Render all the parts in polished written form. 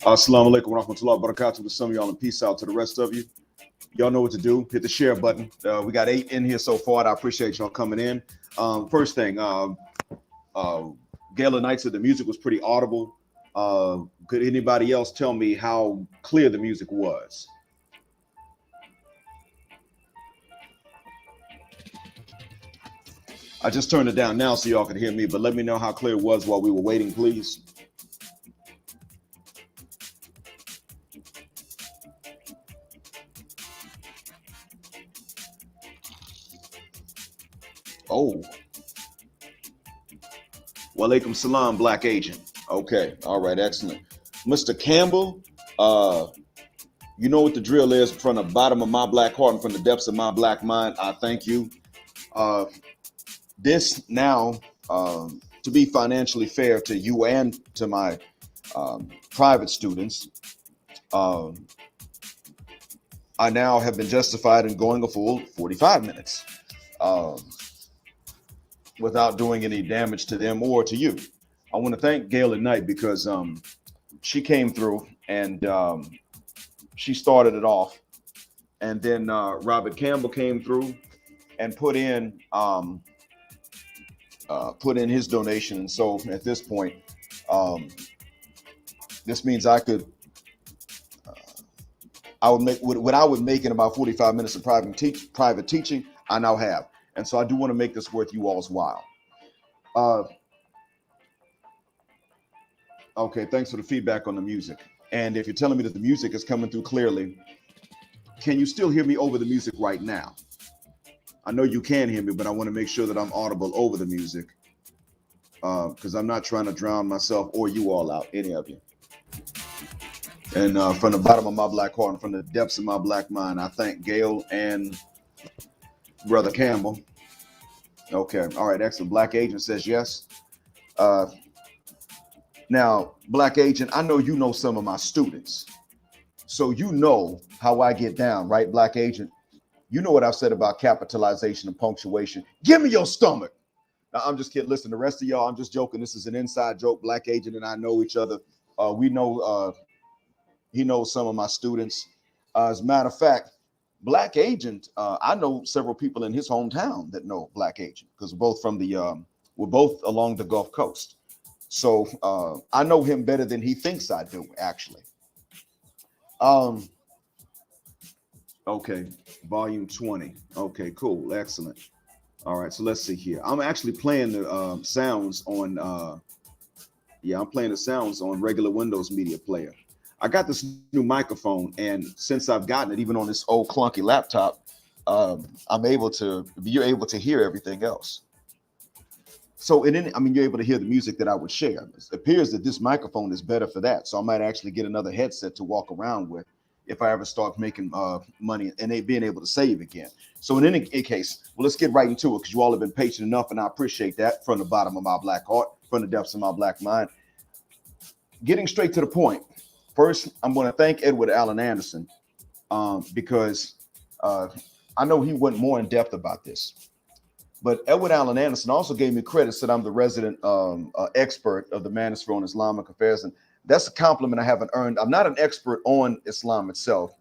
Assalamu alaikum wa rahmatullahi wa barakatuh to some of y'all, and peace out to the rest of you. Y'all know what to do. Hit the share button. We got 8 in here so far. I appreciate y'all coming in. First thing, Gayla Knight said the music was pretty audible. Could anybody else tell me how clear the music was? I just turned it down now so y'all can hear me, but let me know how clear it was while we were waiting, please. Oh, walaikum salam, Black Agent. Okay, all right, excellent. Mr. Campbell, you know what the drill is. From the bottom of my black heart and from the depths of my black mind, I thank you. This now, to be financially fair to you and to my private students, I now have been justified in going a full 45 minutes without doing any damage to them or to you. I want to thank Gayla Knight because she came through and she started it off. And then Robert Campbell came through and put in his donation. And so at this point, this means I could I would make what I would make in about 45 minutes of private teaching, I now have. And so I do want to make this worth you all's while. Okay, thanks for the feedback on the music. And if you're telling me that the music is coming through clearly, can you still hear me over the music right now? I know you can hear me, but I want to make sure that I'm audible over the music because I'm not trying to drown myself or you all out, any of you. And from the bottom of my black heart and from the depths of my black mind, I thank Gail and Brother Campbell. Okay, all right, excellent. Black Agent says yes. Now, Black Agent, I know you know some of my students. So you know how I get down, right, Black Agent? You know what I've said about capitalization and punctuation. Give me your stomach. Now, I'm just kidding. Listen, the rest of y'all, I'm just joking. This is an inside joke. Black Agent and I know each other. We know he knows some of my students. As a matter of fact, Black Agent, I know several people in his hometown that know Black Agent because we're both along the Gulf Coast. So I know him better than he thinks I do, actually. Okay, volume 20. Okay, cool, excellent. All right, so let's see here. I'm actually playing the sounds on, I'm playing the sounds on regular Windows Media Player. I got this new microphone, and since I've gotten it, even on this old clunky laptop, you're able to hear everything else. So you're able to hear the music that I would share. It appears that this microphone is better for that. So I might actually get another headset to walk around with if I ever start making money and being able to save again. So in any case, well, let's get right into it because you all have been patient enough, and I appreciate that from the bottom of my black heart, from the depths of my black mind. Getting straight to the point. First, I'm going to thank Edward Allen Anderson because I know he went more in depth about this. But Edward Allen Anderson also gave me credit, said I'm the resident expert of the Manosphere on Islamic Affairs. And that's a compliment I haven't earned. I'm not an expert on Islam itself,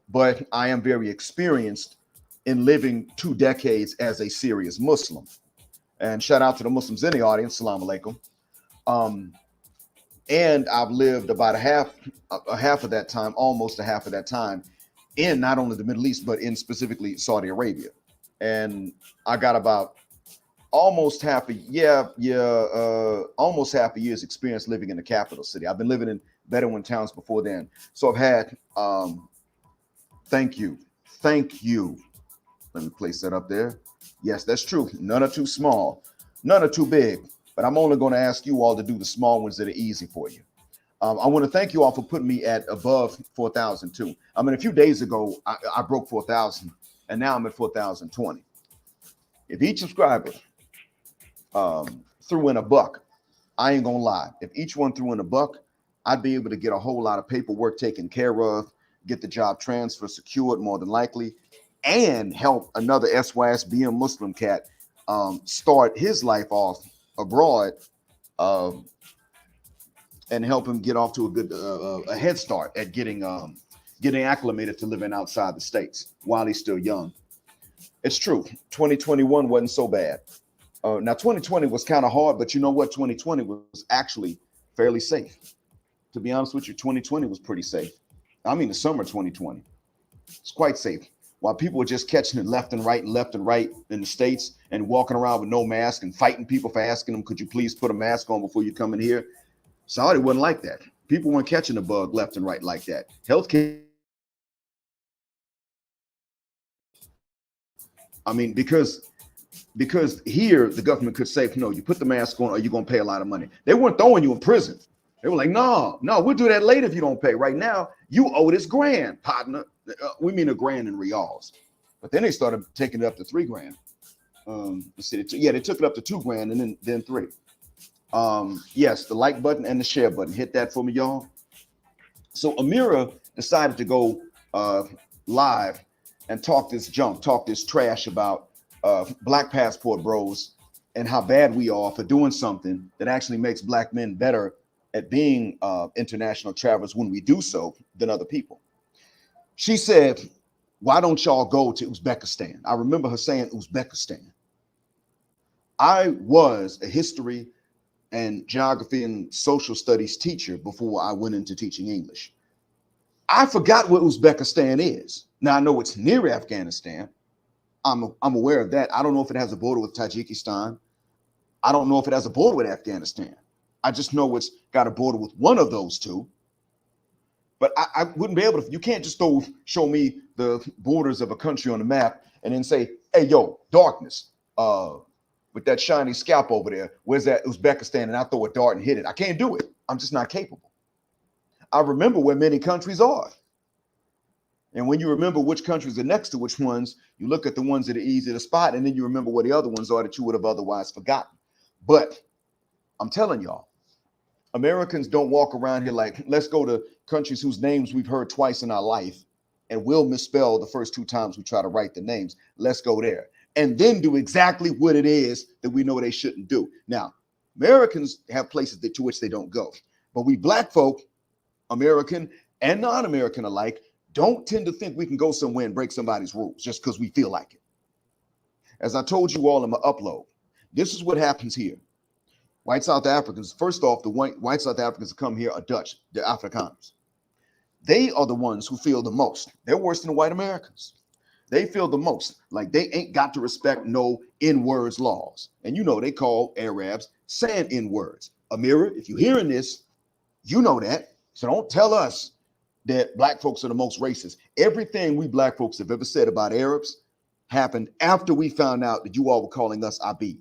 but I am very experienced in living 2 decades as a serious Muslim. And shout out to the Muslims in the audience. Assalamu alaikum. And I've lived about a half of that time, almost a half of that time, in not only the Middle East, but in specifically Saudi Arabia. And I got about almost half a year's experience living in the capital city. I've been living in Bedouin towns before then. So I've had, thank you. Let me place that up there. Yes, that's true. None are too small. None are too big. But I'm only going to ask you all to do the small ones that are easy for you. I want to thank you all for putting me at above 4,000 too. I mean, a few days ago, I broke 4,000. And now I'm at 4,020. If each subscriber threw in a buck, I ain't gonna lie. If each one threw in a buck, I'd be able to get a whole lot of paperwork taken care of, get the job transfer secured more than likely, and help another SYSBM Muslim cat start his life off abroad and help him get off to a good a head start at getting acclimated to living outside the States while he's still young. It's true. 2021 wasn't so bad. Now 2020 was kind of hard, but you know what? 2020 was actually fairly safe. To be honest with you, 2020 was pretty safe. I mean, the summer 2020, it's quite safe. While people were just catching it left and right and left and right in the States and walking around with no mask and fighting people for asking them, could you please put a mask on before you come in here? Saudi wasn't like that. People weren't catching the bug left and right like that. Healthcare. I mean, because here the government could say, no, you put the mask on or you're going to pay a lot of money. They weren't throwing you in prison. They were like, no, we'll do that later if you don't pay. Right now, you owe this grand, partner. We mean a grand in reals. But then they started taking it up to $3,000. They took it up to $2,000 and then three. Yes, the like button and the share button. Hit that for me, y'all. So Ameerah decided to go live and talk this trash about Black Passport Bros and how bad we are for doing something that actually makes Black men better at being international travelers when we do so than other people. She said, why don't y'all go to Uzbekistan? I remember her saying Uzbekistan. I was a history and geography and social studies teacher before I went into teaching English. I forgot what Uzbekistan is. Now I know it's near Afghanistan. I'm aware of that. I don't know if it has a border with Tajikistan. I don't know if it has a border with Afghanistan. I just know it's got a border with one of those two. But I wouldn't be able to. You can't just show me the borders of a country on the map and then say, hey, yo, darkness, with that shiny scalp over there, where's that Uzbekistan? And I throw a dart and hit it. I can't do it. I'm just not capable. I remember where many countries are. And when you remember which countries are next to which ones, you look at the ones that are easy to spot, and then you remember where the other ones are that you would have otherwise forgotten. But I'm telling y'all, Americans don't walk around here like, let's go to countries whose names we've heard twice in our life, and we'll misspell the first two times we try to write the names. Let's go there. And then do exactly what it is that we know they shouldn't do. Now, Americans have places to which they don't go. But we Black folk, American and non-American alike, don't tend to think we can go somewhere and break somebody's rules just because we feel like it. As I told you all in my upload, this is what happens here. White South Africans, first off, the white South Africans that come here are Dutch, they're Afrikaners. They are the ones who feel the most. They're worse than the white Americans. They feel the most like they ain't got to respect no N-words laws. And you know they call Arabs saying N-words. Ameerah, if you're hearing this, you know that. So don't tell us that Black folks are the most racist. Everything we Black folks have ever said about Arabs happened after we found out that you all were calling us Abid.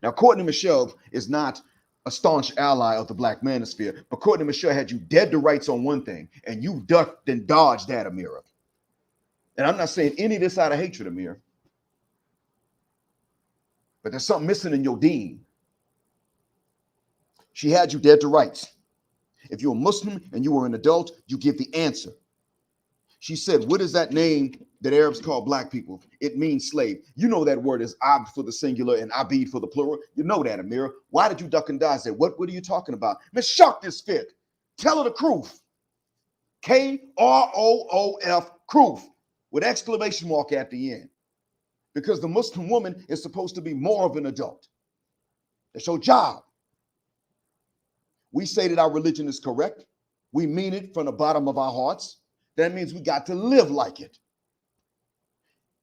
Now, Courtney Michelle is not a staunch ally of the Black manosphere, but Courtney Michelle had you dead to rights on one thing, and you ducked and dodged that, Ameerah. And I'm not saying any of this out of hatred, Ameerah, but there's something missing in your dean. She had you dead to rights. If you're a Muslim and you were an adult, you give the answer. She said, what is that name that Arabs call Black people? It means slave. You know that word is Abd for the singular and Abid for the plural. You know that, Ameerah. Why did you duck and dodge that? What are you talking about? Miss Shuck this fit. Tell her the truth. Kroof, Kroof, with exclamation mark at the end. Because the Muslim woman is supposed to be more of an adult. That's your job. We say that our religion is correct. We mean it from the bottom of our hearts. That means we got to live like it.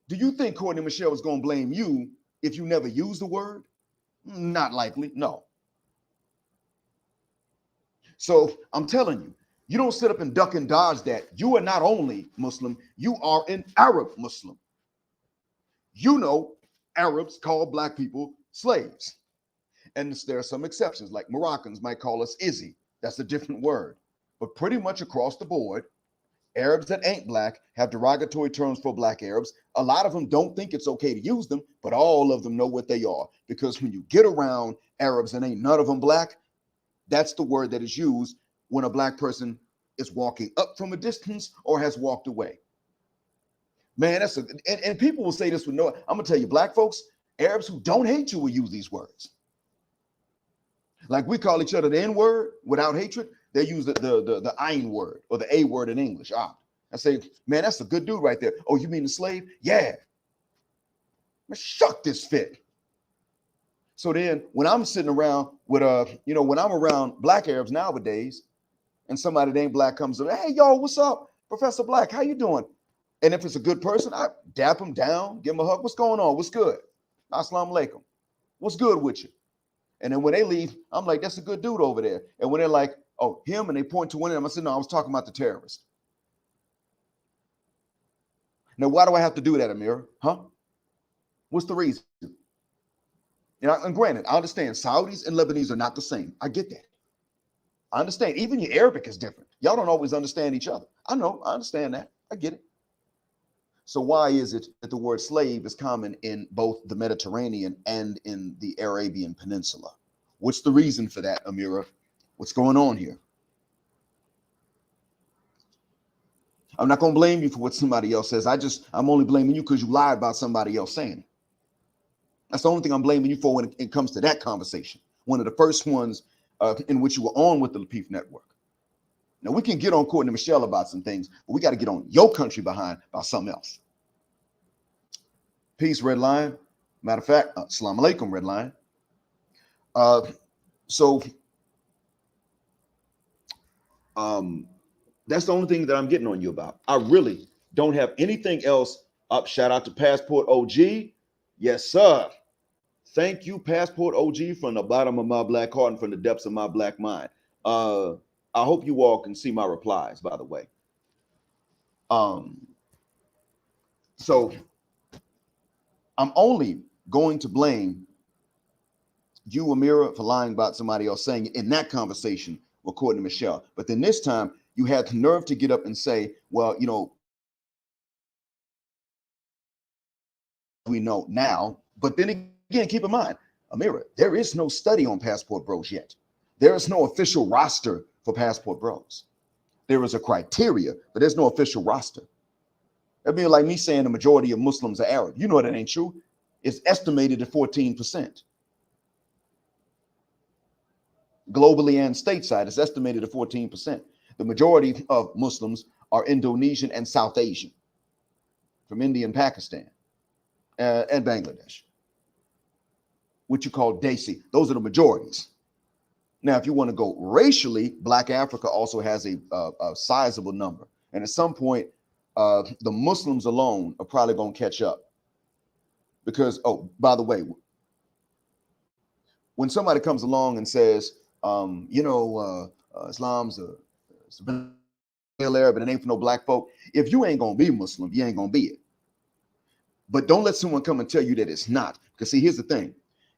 Do you think Courtney Michelle is going to blame you if you never use the word? Not likely, no. So I'm telling you, you don't sit up and duck and dodge that. You are not only Muslim, you are an Arab Muslim. You know, Arabs call Black people slaves. And there are some exceptions, like Moroccans might call us Izzy. That's a different word. But pretty much across the board, Arabs that ain't Black have derogatory terms for Black Arabs. A lot of them don't think it's okay to use them, but all of them know what they are. Because when you get around Arabs and ain't none of them Black, that's the word that is used when a Black person is walking up from a distance or has walked away. Man, and people will say this with no, I'm gonna tell you, Black folks, Arabs who don't hate you will use these words. Like we call each other the N word without hatred, they use the Ein word or the A word in English. I say, man, that's a good dude right there. Oh, you mean the slave? Yeah. Man, shuck this fit. So then when I'm sitting around with when I'm around black Arabs nowadays, and somebody that ain't black comes up, hey, yo, what's up, Professor Black? How you doing? And if it's a good person, I dap them down, give them a hug. What's going on? What's good? Assalamu alaikum. What's good with you? And then when they leave, I'm like, that's a good dude over there. And when they're like, oh, him, and they point to one of them, I said, no, I was talking about the terrorist. Now, why do I have to do that, Ameerah? Huh? What's the reason? And granted, I understand Saudis and Lebanese are not the same. I get that. I understand. Even your Arabic is different. Y'all don't always understand each other. I know. I understand that. I get it. So why is it that the word slave is common in both the Mediterranean and in the Arabian Peninsula? What's the reason for that, Ameerah? What's going on here? I'm not going to blame you for what somebody else says. I'm only blaming you because you lied about somebody else saying it. That's the only thing I'm blaming you for when it comes to that conversation. One of the first ones in which you were on with the Lapeef Network. Now, we can get on Courtney Michelle about some things, but we got to get on your country behind about something else. Peace, Red Lion. Matter of fact, Assalamu alaikum, Red Lion. That's the only thing that I'm getting on you about. I really don't have anything else up. Shout out to Passport OG. Yes, sir. Thank you, Passport OG, from the bottom of my black heart and from the depths of my black mind. I hope you all can see my replies, by the way. So I'm only going to blame you, Ameerah, for lying about somebody else saying it in that conversation with Courtney Michelle. But then this time you had the nerve to get up and say, well, we know now. But then again, keep in mind, Ameerah, there is no study on Passport Bros yet. There is no official roster for Passport Bros. There is a criteria, but there's no official roster. That'd be like me saying the majority of Muslims are Arab. You know that ain't true. It's estimated at 14%. Globally and stateside, it's estimated at 14%. The majority of Muslims are Indonesian and South Asian, from India and Pakistan and Bangladesh, what you call Desi. Those are the majorities. Now, if you want to go racially, Black Africa also has a sizable number. And at some point, the Muslims alone are probably going to catch up. Because, oh, by the way, when somebody comes along and says, Islam's a Arab and it ain't for no black folk, if you ain't going to be Muslim, you ain't going to be it. But don't let someone come and tell you that it's not. Because, see, here's the thing.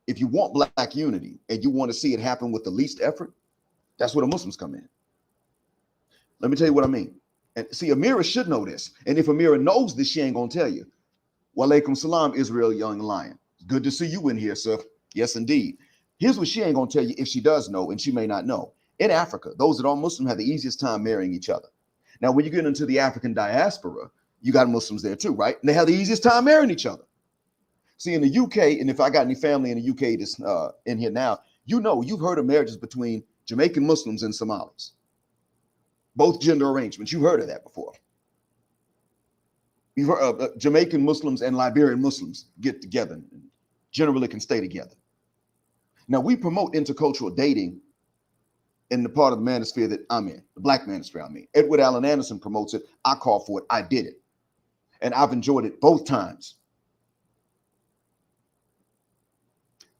If you want black unity and you want to see it happen with the least effort, that's where the Muslims come in. Let me tell you what I mean. And see, Ameerah should know this. And if Ameerah knows this, she ain't going to tell you. Wa alaikum salam, Israel Young Lion. Good to see you in here, sir. Yes, indeed. Here's what she ain't going to tell you if she does know, and she may not know. In Africa, those that are Muslim have the easiest time marrying each other. Now, when you get into the African diaspora, you got Muslims there too, right? And they have the easiest time marrying each other. See, in the UK, and if I got any family in the UK that's in here now, you've heard of marriages between Jamaican Muslims and Somalis. Both gender arrangements. You've heard of that before. You've heard of Jamaican Muslims and Liberian Muslims get together and generally can stay together. Now, we promote intercultural dating in the part of the manosphere that I'm in, the black manosphere I'm in. Edward Allen Anderson promotes it. I call for it. I did it. And I've enjoyed it both times.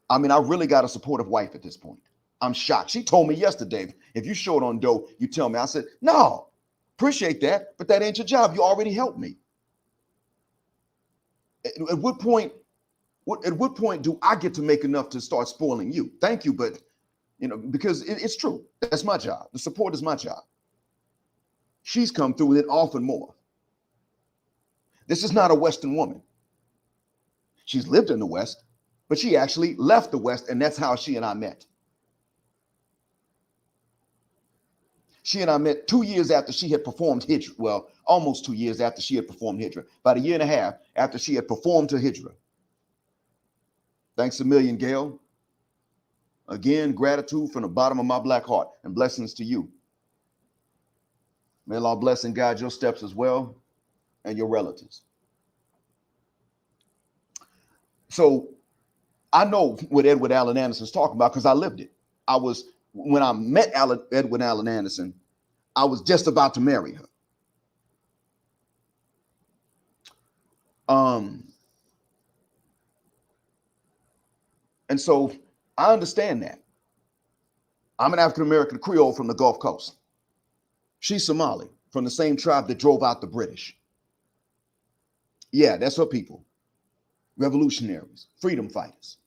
I mean, I really got a supportive wife at this point. I'm shocked. She told me yesterday, if you short on dough, you tell me. I said, no, appreciate that, but that ain't your job. You already helped me. At what point do I get to make enough to start spoiling you? Thank you, but because it's true. That's my job. The support is my job. She's come through with it often more. This is not a Western woman. She's lived in the West, but she actually left the West, and that's how she and I met. She and I met 2 years after she had performed Hijrah. Well, almost 2 years after she had performed Hijrah. About a year and a half after she had performed to Hijrah. Thanks a million, Gail. Again, gratitude from the bottom of my black heart and blessings to you. May Allah bless and guide your steps as well and your relatives. So I know what Edward Allen Anderson's talking about because I lived it. I was when I met Edward Allen Anderson, I was just about to marry her. Um, and so I understand that. I'm an African American Creole from the Gulf Coast. She's Somali from the same tribe that drove out the British. Yeah, that's her people, revolutionaries, freedom fighters.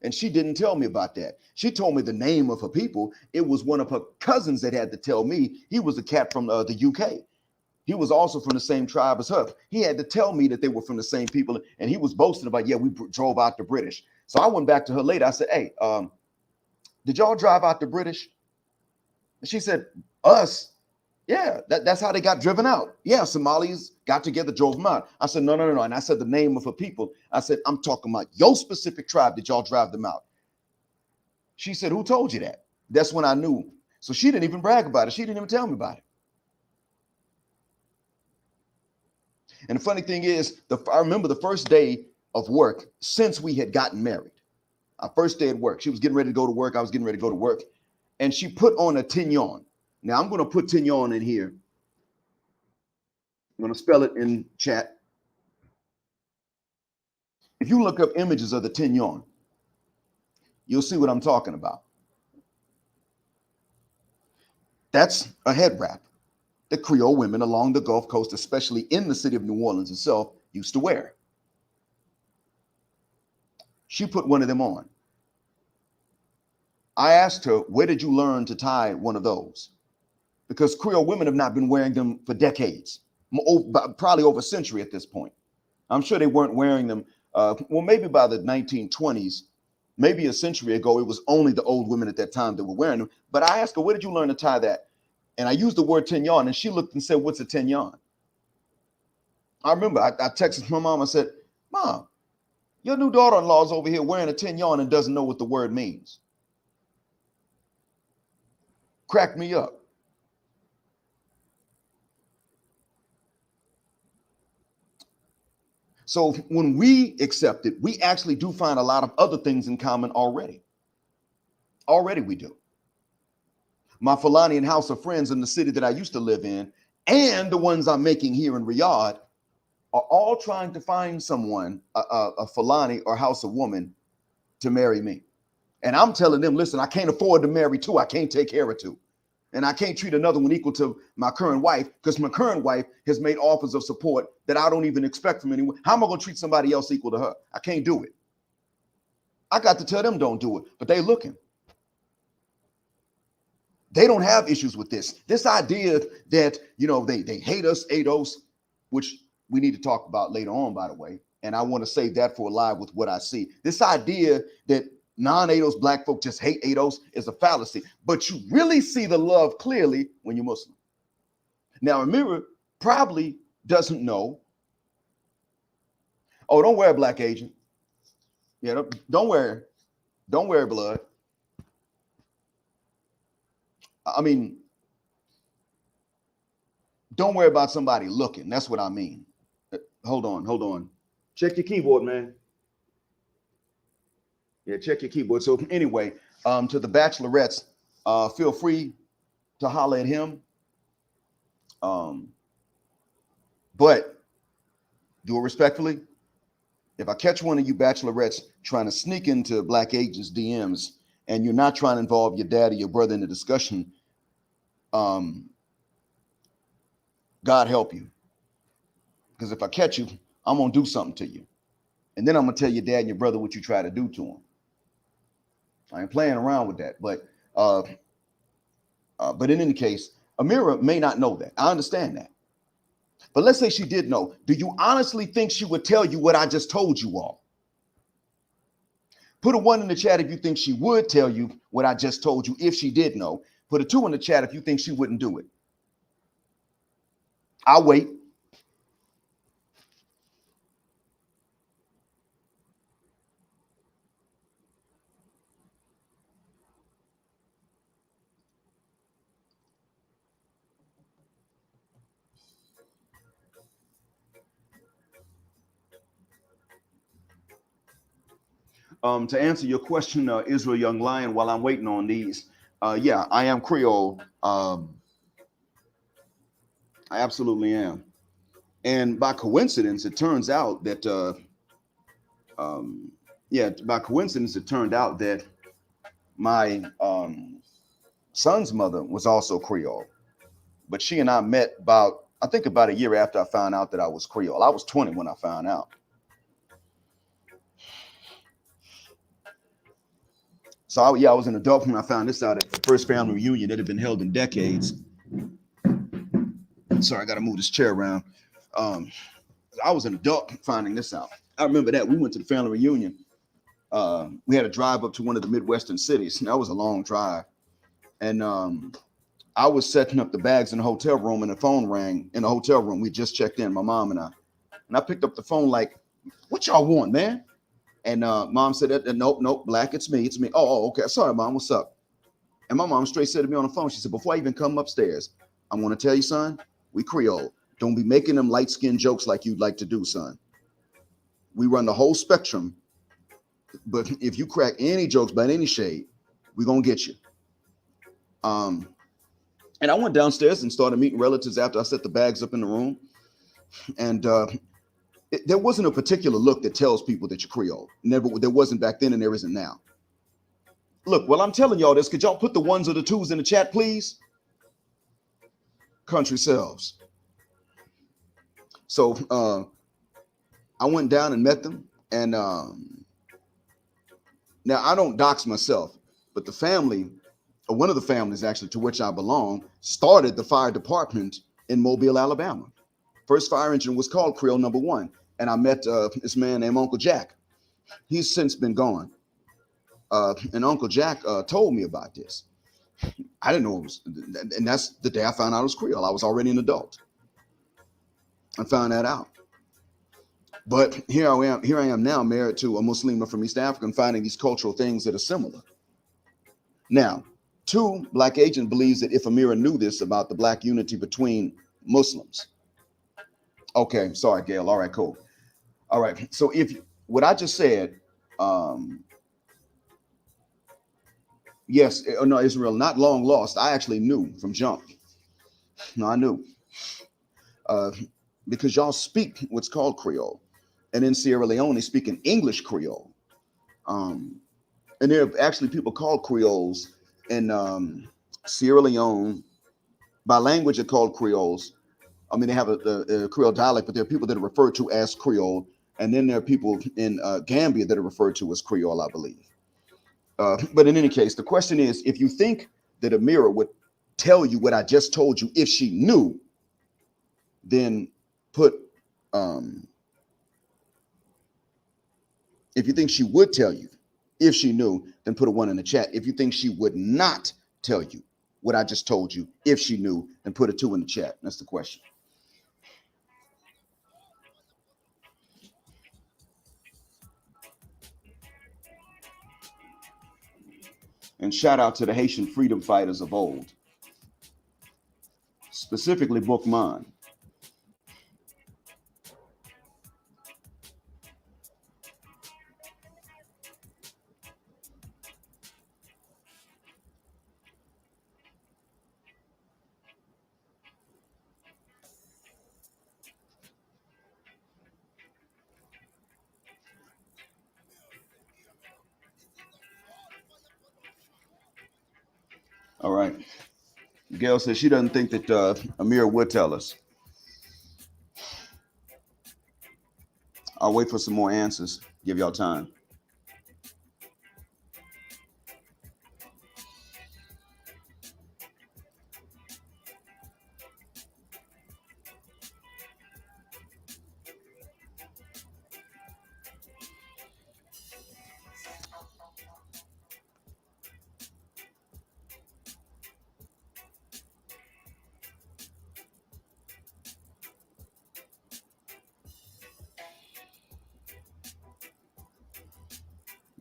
And she didn't tell me about that. She told me the name of her people. It was one of her cousins that had to tell me. He was a cat from the UK. He was also from the same tribe as her. He had to tell me that they were from the same people. And he was boasting about, yeah, we drove out the British. So I went back to her later. I said, hey, did y'all drive out the British? And she said, us? Yeah, that's how they got driven out. Yeah, Somalis got together, drove them out. I said, no, no, no, no. And I said the name of her people. I said, I'm talking about your specific tribe. Did y'all drive them out? She said, who told you that? That's when I knew. So she didn't even brag about it. She didn't even tell me about it. And the funny thing is, I remember the first day of work since we had gotten married. Our first day at work. She was getting ready to go to work. I was getting ready to go to work. And she put on a tignon. Now I'm going to put tignon in here. I'm going to spell it in chat. If you look up images of the tignon, you'll see what I'm talking about. That's a head wrap that Creole women along the Gulf Coast, especially in the city of New Orleans itself, used to wear. She put one of them on. I asked her, where did you learn to tie one of those? Because Creole women have not been wearing them for decades, probably over a century at this point. I'm sure they weren't wearing them. Well, maybe by the 1920s, maybe a century ago, it was only the old women at that time that were wearing them. But I asked her, where did you learn to tie that? And I used the word tignon, and she looked and said, what's a tignon? I remember I texted my mom. I said, Mom, your new daughter-in-law is over here wearing a tignon and doesn't know what the word means. Cracked me up. So when we accept it, we actually do find a lot of other things in common already. Already we do. My Fulani and House of Friends in the city that I used to live in, and the ones I'm making here in Riyadh, are all trying to find someone, a Fulani or House of Woman, to marry me. And I'm telling them, listen, I can't afford to marry two. I can't take care of two. And I can't treat another one equal to my current wife because my current wife has made offers of support that I don't even expect from anyone. How am I going to treat somebody else equal to her? I can't do it. I got to tell them don't do it, but they looking. They don't have issues with this. This idea that, they hate us, ADOS, which we need to talk about later on, by the way. And I want to save that for a live with what I see. This idea that non-ADOS black folk just hate ADOS is a fallacy. But you really see the love clearly when you're Muslim. Now, Ameerah probably doesn't know. Oh, don't wear black agent. Yeah, don't wear blood. I mean, don't worry about somebody looking. That's what I mean. Hold on. Check your keyboard, man. Yeah, check your keyboard. So anyway, to the bachelorettes, feel free to holler at him. But do it respectfully. If I catch one of you bachelorettes trying to sneak into black agents' DMs and you're not trying to involve your dad or your brother in the discussion, God help you. Because if I catch you, I'm gonna do something to you. And then I'm gonna tell your dad and your brother what you try to do to them. I ain't playing around with that. But in any case, Ameerah may not know that. I understand that. But let's say she did know. Do you honestly think she would tell you what I just told you all? Put a 1 in the chat if you think she would tell you what I just told you if she did know. Put a 2 in the chat if you think she wouldn't do it. I'll wait. To answer your question, Israel Young Lion, while I'm waiting on these, yeah, I am Creole. I absolutely am. And by coincidence, it turns out that, um, yeah, by coincidence, it turned out that my son's mother was also Creole. But she and I met about, I think, about a year after I found out that I was Creole. I was 20 when I found out. So yeah, I was an adult when I found this out at the first family reunion that had been held in decades. Sorry, I got to move this chair around. Um, I was an adult finding this out. I remember that we went to the family reunion. We had to drive up to one of the Midwestern cities, and that was a long drive. And I was setting up the bags in the hotel room, and the phone rang in the hotel room. We just checked in, my mom and I picked up the phone like, "What y'all want, man?" And mom said, "Nope, nope, black, it's me, it's me." Oh, okay, sorry, mom, what's up? And my mom straight said to me on the phone, she said, "Before I even come upstairs, I'm going to tell you, son, we Creole. Don't be making them light skinned jokes like you'd like to do, son. We run the whole spectrum, but if you crack any jokes by any shade, we're going to get you." Um, and I went downstairs and started meeting relatives after I set the bags up in the room. And there wasn't a particular look that tells people that you're Creole. Never, there wasn't back then, and there isn't now. Look, well, I'm telling y'all this. Could y'all put the ones or the twos in the chat, please? Country selves. So I went down and met them. And now I don't dox myself, but the family, or one of the families actually to which I belong, started the fire department in Mobile, Alabama. First fire engine was called Creole Number One. And I met this man named Uncle Jack. He's since been gone. And Uncle Jack told me about this. I didn't know it was, and that's the day I found out it was Creole. I was already an adult. I found that out. But here I am now, married to a Muslima from East Africa, and finding these cultural things that are similar. Now, two, Black Agent believes that if Ameerah knew this about the Black unity between Muslims. Okay, sorry, Gail. All right, cool. All right. So if what I just said, yes, no, Israel, not long lost. I actually knew from jump. No, I knew. Uh, because y'all speak what's called Creole. And in Sierra Leone, they speak an English Creole. Um, and there are actually people called Creoles in Sierra Leone. By language, they're called Creoles. I mean, they have a Creole dialect, but there are people that are referred to as Creole. And then there are people in Gambia that are referred to as Creole, I believe. But in any case, the question is, if you think that Ameerah would tell you what I just told you if she knew, then put, if you think she would tell you if she knew, then put a one in the chat. If you think she would not tell you what I just told you if she knew, then put a two in the chat. That's the question. And shout out to the Haitian freedom fighters of old, specifically Bookman. All right. Gail says she doesn't think that Ameerah would tell us. I'll wait for some more answers. Give y'all time.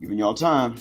Giving y'all time.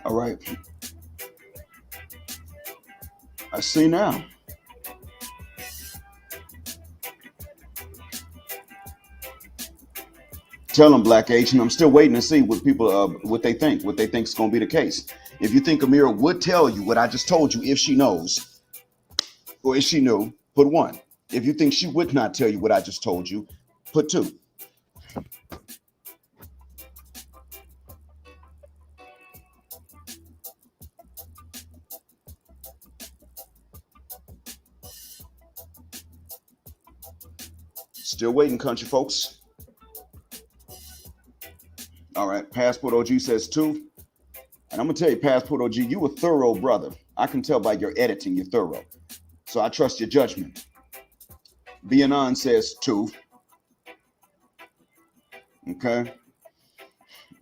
All right. I see now. Tell them, Black Agent. I'm still waiting to see what people, what they think is going to be the case. If you think Ameerah would tell you what I just told you, if she knows, or if she knew, put 1. If you think she would not tell you what I just told you, put 2. Still waiting, country folks. All right, Passport OG says 2. And I'm going to tell you, Passport OG, you a thorough brother. I can tell by your editing, you're thorough. So I trust your judgment. Bianon says 2. Okay.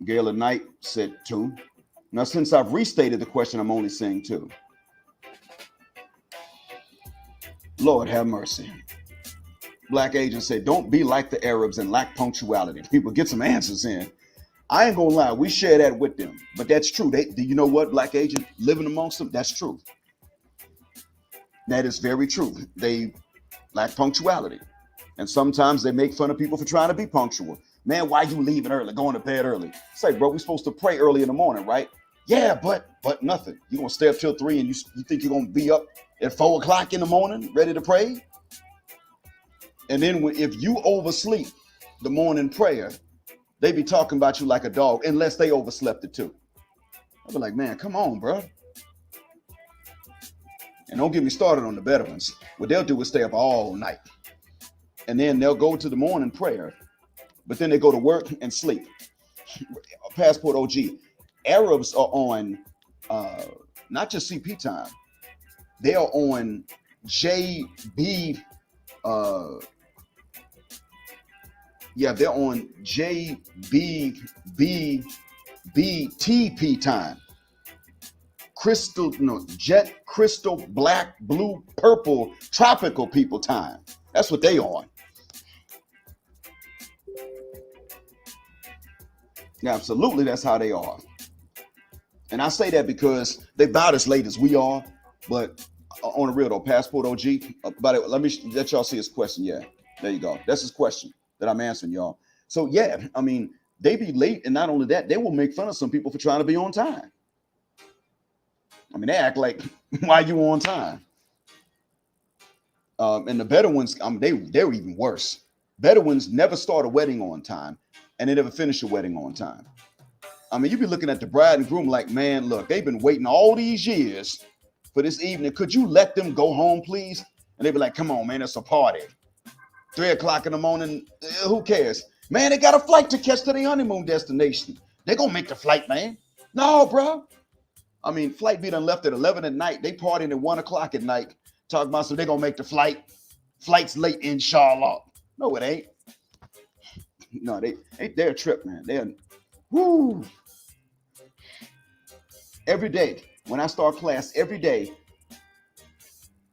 Gayla Knight said 2. Now, since I've restated the question, I'm only saying 2. Lord have mercy. Black Agent said, don't be like the Arabs and lack punctuality. People get some answers in. I ain't gonna lie, we share that with them. But that's true. Do you know what, Black Agent? Living amongst them, that's true. That is very true. They lack punctuality. And sometimes they make fun of people for trying to be punctual. Man, why you leaving early, going to bed early? It's like, bro, we're supposed to pray early in the morning, right? Yeah, but nothing. You're gonna stay up till 3 and you think you're gonna be up at 4 o'clock in the morning, ready to pray? And then if you oversleep the morning prayer, they be talking about you like a dog, unless they overslept it too. I'll be like, man, come on, bro. And don't get me started on the better ones. What they'll do is stay up all night. And then they'll go to the morning prayer, but then they go to work and sleep. Passport OG. Arabs are on not just CP time. They are on JB. They're on JBBTP time. Jet, crystal, black, blue, purple, tropical people time. That's what they on. Yeah, absolutely, that's how they are. And I say that because they about as late as we are, but on the real though, Passport OG, about it, let me let y'all see his question. Yeah, there you go. That's his question that I'm answering, y'all. So yeah, I mean, they be late, and not only that, they will make fun of some people for trying to be on time. I mean, they act like, why you on time? And the better ones, they're even worse. Better ones never start a wedding on time, and they never finish a wedding on time. I mean, you be looking at the bride and groom like, man, look, they've been waiting all these years for this evening. Could you let them go home, please? And they be like, come on, man, it's a party. 3 o'clock in the morning, who cares? Man, they got a flight to catch to their honeymoon destination. They gonna make the flight, man. No, bro. I mean, flight be done left at 11 at night. They partying at 1 o'clock at night. Talking about, so they gonna make the flight. Flight's late, inshallah. No, it ain't. No, they're a trip, man. They're, whoo. Every day, when I start class, every day,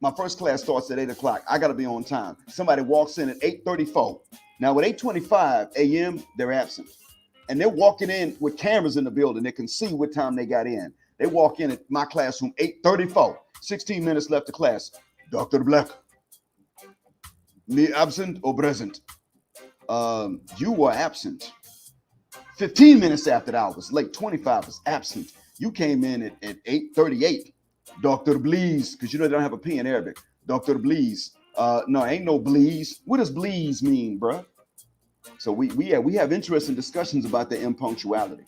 my first class starts at 8 o'clock. I got to be on time. Somebody walks in at 8:34. Now, at 8:25 a.m., they're absent. And they're walking in with cameras in the building. They can see what time they got in. They walk in at my classroom, 8:34. 16 minutes left to class. Dr. Black, me absent or present? You were absent. 15 minutes after that, I was late. 25 was absent. You came in at 8:38. Dr. Bleeze, because you know they don't have a P in Arabic. Dr. Bleeze. No, ain't no Bleeze. What does Bleeze mean, bruh? So we have interesting discussions about the impunctuality.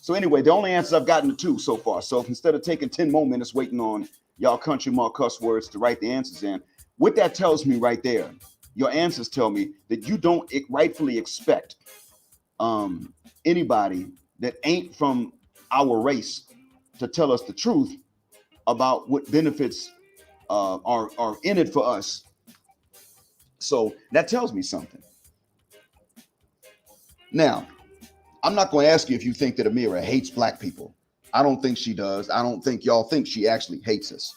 So anyway, the only answers I've gotten to 2 so far. So instead of taking 10 more minutes waiting on y'all country mark cuss words to write the answers in, what that tells me right there, your answers tell me that you don't rightfully expect anybody that ain't from our race to tell us the truth about what benefits are in it for us. So that tells me something. Now, I'm not going to ask you if you think that Ameerah hates black people. I don't think she does. I don't think y'all think she actually hates us.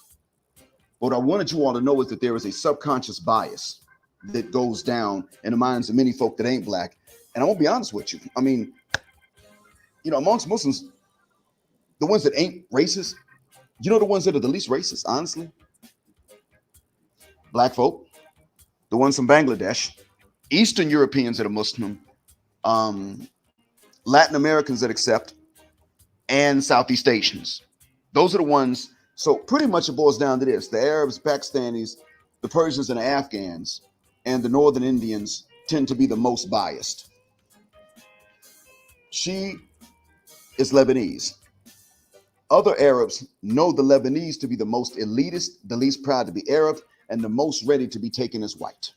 What I wanted you all to know is that there is a subconscious bias that goes down in the minds of many folk that ain't black. And I won't be honest with you. I mean, you know, amongst Muslims, The ones that ain't racist, you know, the ones that are the least racist, honestly, black folk, the ones from Bangladesh, Eastern Europeans that are Muslim, um, Latin Americans that accept, and Southeast Asians. Those are the ones. So pretty much it boils down to this: the Arabs, Pakistanis, the Persians, and the Afghans, and the Northern Indians tend to be the most biased. She is Lebanese. Other Arabs know the Lebanese to be the most elitist, the least proud to be Arab, and the most ready to be taken as white.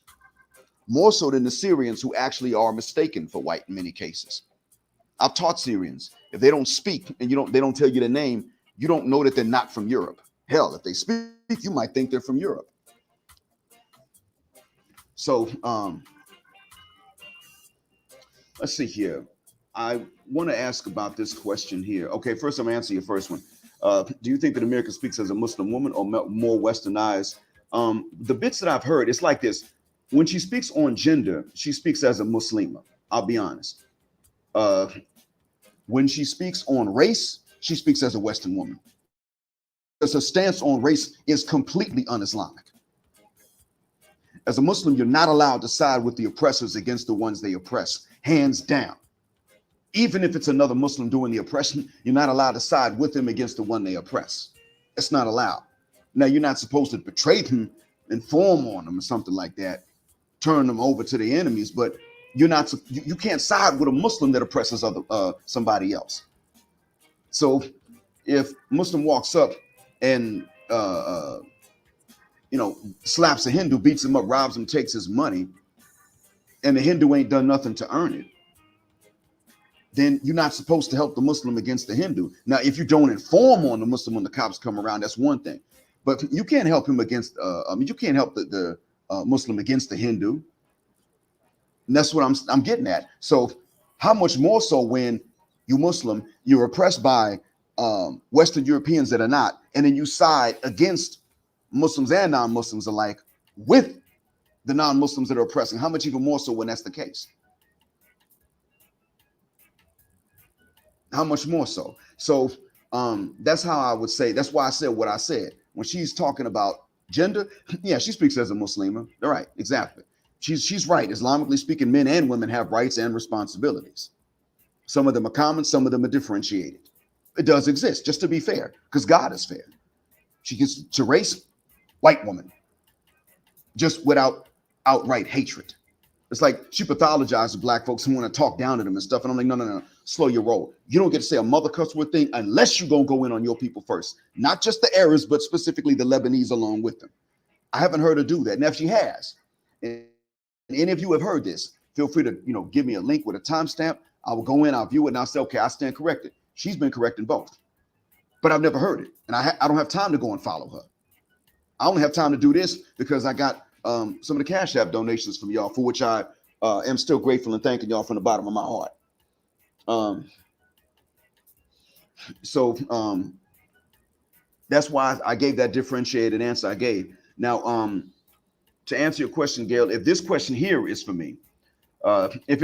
More so than the Syrians, who actually are mistaken for white in many cases. I've taught Syrians. If they don't speak and they don't tell you their name, you don't know that they're not from Europe. Hell, if they speak, you might think they're from Europe. So let's see here. I want to ask about this question here. Okay, first I'm gonna answer your first one. Do you think that America speaks as a Muslim woman or more westernized? The bits that I've heard, it's like this. When she speaks on gender, she speaks as a Muslima. I'll be honest. When she speaks on race, she speaks as a Western woman. Because her stance on race is completely un-Islamic. As a Muslim, you're not allowed to side with the oppressors against the ones they oppress, hands down. Even if it's another Muslim doing the oppression, you're not allowed to side with them against the one they oppress. It's not allowed. Now, you're not supposed to betray them, inform on them or something like that, turn them over to the enemies, but you can't side with a Muslim that oppresses somebody else. So if Muslim walks up and slaps a Hindu, beats him up, robs him, takes his money, and the Hindu ain't done nothing to earn it, then you're not supposed to help the Muslim against the Hindu. Now, if you don't inform on the Muslim when the cops come around, that's one thing. But you can't help him against, you can't help the Muslim against the Hindu. And that's what I'm getting at. So how much more so when you Muslim, you're oppressed by Western Europeans that are not, and then you side against Muslims and non-Muslims alike with the non-Muslims that are oppressing. How much even more so when that's the case? How much more so? So that's how I would say, that's why I said what I said. When she's talking about gender, yeah, she speaks as a Muslima. All right, exactly. She's right. Islamically speaking, men and women have rights and responsibilities. Some of them are common, some of them are differentiated. It does exist, just to be fair, because God is fair. She gets to race, white woman, just without outright hatred. It's like she pathologizes black folks and want to talk down to them and stuff. And I'm like, no, slow your roll. You don't get to say a mother cuss word thing unless you're going to go in on your people first. Not just the Arabs, but specifically the Lebanese along with them. I haven't heard her do that. And if she has, and any of you have heard this, feel free to, give me a link with a timestamp. I will go in, I'll view it, and I'll say, okay, I stand corrected. She's been correcting both. But I've never heard it. And I don't have time to go and follow her. I only have time to do this because I got some of the Cash App donations from y'all, for which I am still grateful and thanking y'all from the bottom of my heart. So that's why I gave that differentiated answer I gave. Now, to answer your question, Gail, if this question here is for me, if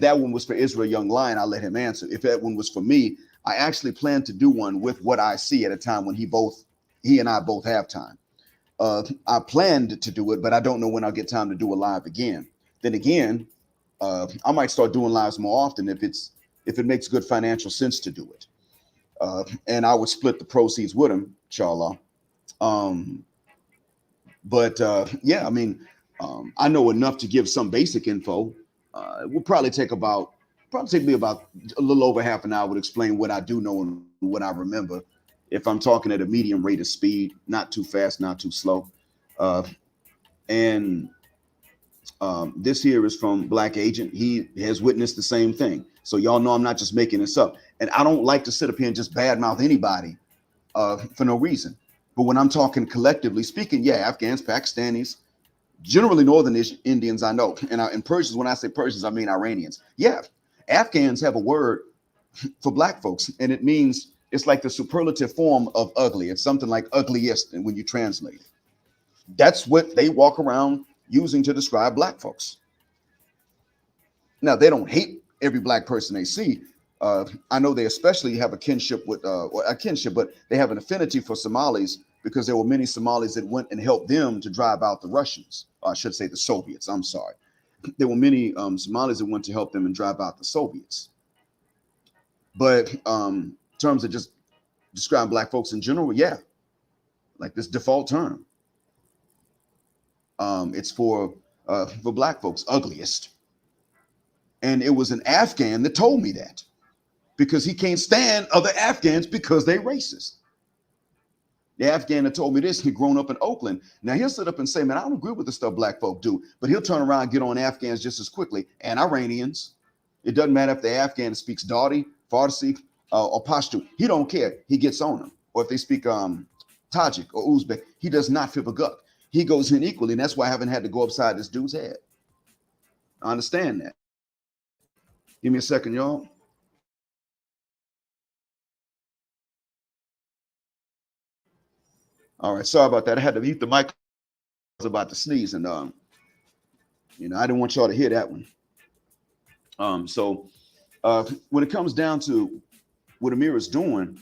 that one was for Israel Young Lion, I'll let him answer. If that one was for me, I actually plan to do one with what I see at a time when he and I both have time. I planned to do it, but I don't know when I'll get time to do a live again. Then again, I might start doing lives more often if it makes good financial sense to do it. And I would split the proceeds with him, inshallah. Yeah, I mean, I know enough to give some basic info. It will probably take me about a little over half an hour to explain what I do know and what I remember. If I'm talking at a medium rate of speed, not too fast, not too slow. This here is from Black Agent. He has witnessed the same thing. So y'all know I'm not just making this up. And I don't like to sit up here and just badmouth anybody for no reason. But when I'm talking collectively speaking, yeah, Afghans, Pakistanis, generally Northern Indians, I know. And Persians, when I say Persians, I mean Iranians. Yeah, Afghans have a word for black folks, and it means, it's like the superlative form of ugly. It's something like ugliest when you translate it. That's what they walk around using to describe black folks. Now, they don't hate every black person they see, I know they especially have a kinship with, or a kinship, but they have an affinity for Somalis because there were many Somalis that went and helped them to drive out the Russians. Or I should say the Soviets. I'm sorry. There were many Somalis that went to help them and drive out the Soviets. But in terms of just describing black folks in general, yeah, like this default term. It's for black folks, ugliest. And it was an Afghan that told me that because he can't stand other Afghans because they racist. The Afghan that told me this, he'd grown up in Oakland. Now he'll sit up and say, man, I don't agree with the stuff black folk do, but he'll turn around and get on Afghans just as quickly, and Iranians. It doesn't matter if the Afghan speaks Dardi, Farsi, or Pashto. He don't care. He gets on them. Or if they speak Tajik or Uzbek, he does not fib a guck. He goes in equally, and that's why I haven't had to go upside this dude's head. I understand that. Give me a second, y'all. All right, sorry about that. I had to mute the mic. I was about to sneeze, and I didn't want y'all to hear that one. So when it comes down to what Ameerah's doing,